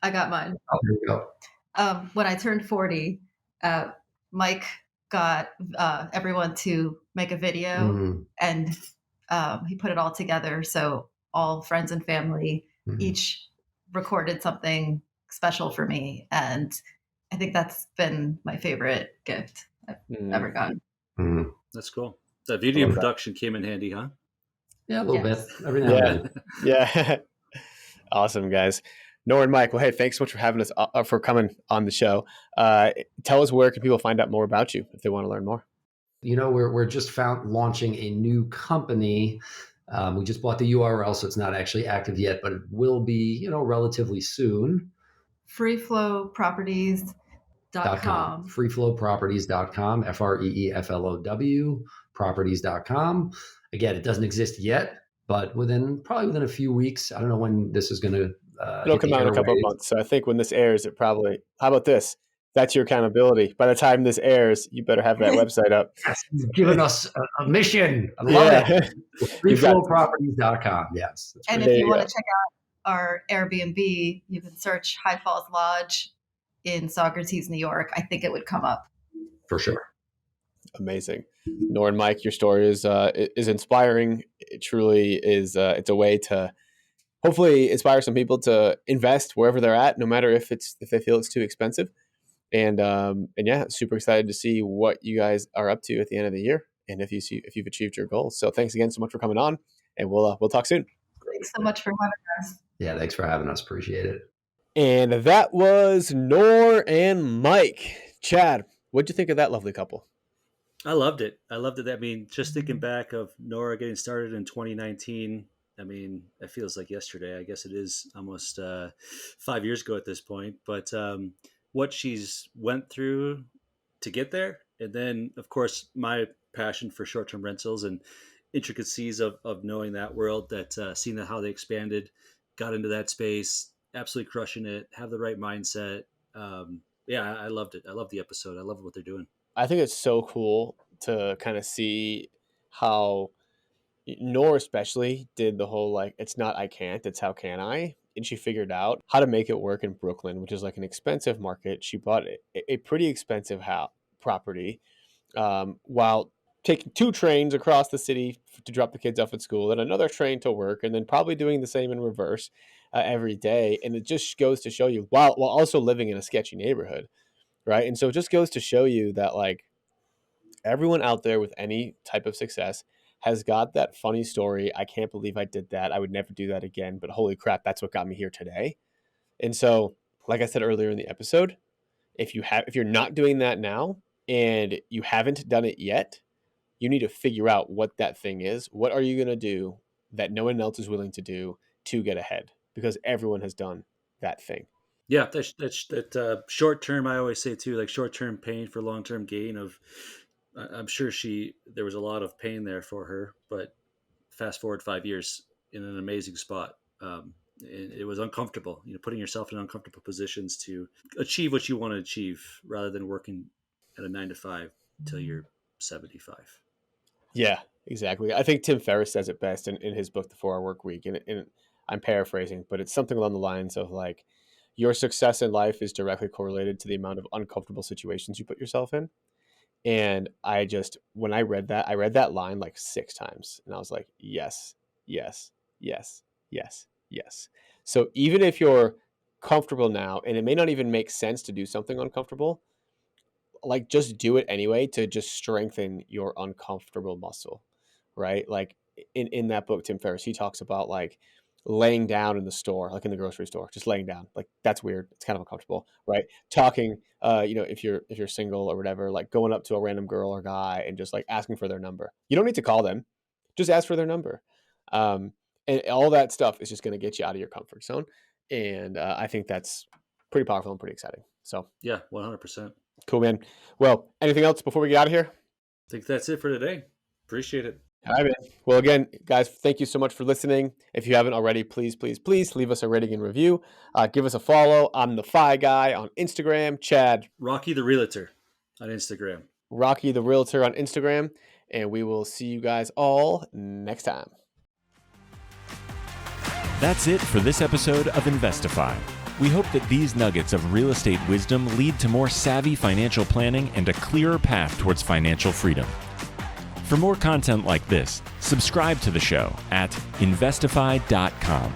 I got mine. Oh, here we go. When I turned 40, Mike got everyone to make a video, and he put it all together. So all friends and family each recorded something special for me. And I think that's been my favorite gift I've ever gotten. That's cool. That video production came in handy, huh? Yeah, a little Yes. bit every now and Yeah. then. Yeah. Awesome, guys. Noor and Mike, well, hey, thanks so much for having us, for coming on the show. Tell us, where can people find out more about you if they want to learn more? We're just launching a new company. We just bought the URL, so it's not actually active yet, but it will be, relatively soon. freeflowproperties.com. freeflowproperties.com, FREEFLOW properties.com. Again, it doesn't exist yet, but probably within a few weeks. I don't know when this is going to It'll hit come the out in a couple of airwaves. months. So I think when this airs, it probably, how about this? That's your accountability. By the time this airs, you better have that website up. Yes, you've given us a mission. I love Yeah. it. You've got- freeflowproperties.com. Yes. That's And great. if There you you want go. to check out our Airbnb, you can search High Falls Lodge in Saugerties, New York. I think it would come up. For sure. Amazing. Noor and Mike, your story is inspiring. It truly is. It's a way to hopefully inspire some people to invest wherever they're at, no matter if they feel it's too expensive. And yeah, super excited to see what you guys are up to at the end of the year, and if you've achieved your goals. So thanks again so much for coming on, and we'll talk soon. Thanks so much for having us. Yeah, thanks for having us. Appreciate it. And that was Noor and Mike. Chad, what'd you think of that lovely couple? I loved it. I mean, just thinking back of Nora getting started in 2019, I mean, it feels like yesterday. I guess it is almost 5 years ago at this point. But what she's went through to get there, and then, of course, my passion for short-term rentals and intricacies of knowing that world, that seeing how they expanded, got into that space, absolutely crushing it, have the right mindset. Yeah, I loved it. I love the episode. I love what they're doing. I think it's so cool to kind of see how Noor especially did the whole, like, it's not I can't, it's how can I? And she figured out how to make it work in Brooklyn, which is like an expensive market. She bought a pretty expensive property, while taking 2 trains across the city to drop the kids off at school, and another train to work, and then probably doing the same in reverse every day. And it just goes to show you, while also living in a sketchy neighborhood, right? And so it just goes to show you that, like, everyone out there with any type of success has got that funny story. I can't believe I did that. I would never do that again, but holy crap, that's what got me here today. And so, like I said earlier in the episode, if you're not doing that now and you haven't done it yet, you need to figure out what that thing is. What are you going to do that no one else is willing to do to get ahead? Because everyone has done that thing. Yeah, that short term. I always say too, like short term pain for long term gain. I'm sure there was a lot of pain there for her, but fast forward 5 years in an amazing spot. It was uncomfortable, putting yourself in uncomfortable positions to achieve what you want to achieve, rather than working at a 9 to 5 till you're 75. Yeah, exactly. I think Tim Ferriss says it best in his book, The 4-Hour Work Week. And I'm paraphrasing, but it's something along the lines of, like, your success in life is directly correlated to the amount of uncomfortable situations you put yourself in. And when I read that line like 6 times, and I was like, yes, yes, yes, yes, yes. So even if you're comfortable now, and it may not even make sense to do something uncomfortable, like, just do it anyway to just strengthen your uncomfortable muscle, right? Like, in that book, Tim Ferriss, he talks about, like, laying down in the store, like in the grocery store, just laying down. Like, that's weird. It's kind of uncomfortable, right? Talking, if you're single or whatever, like going up to a random girl or guy and just like asking for their number. You don't need to call them, just ask for their number. And all that stuff is just going to get you out of your comfort zone. And I think that's pretty powerful and pretty exciting. So Yeah, 100%. cool, man. Well, anything else before we get out of here? I think that's it for today. Appreciate it. All right, man. Well, again, guys, thank you so much for listening. If you haven't already, please, please, please leave us a rating and review. Give us a follow. I'm the Fi Guy on Instagram. Chad, Rocky the Realtor on Instagram. Rocky the Realtor on Instagram. And we will see you guys all next time. That's it for this episode of Investify. We hope that these nuggets of real estate wisdom lead to more savvy financial planning and a clearer path towards financial freedom. For more content like this, subscribe to the show at investify.com.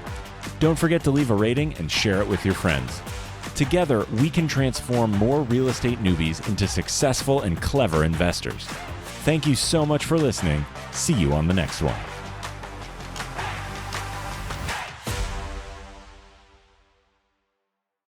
Don't forget to leave a rating and share it with your friends. Together, we can transform more real estate newbies into successful and clever investors. Thank you so much for listening. See you on the next one.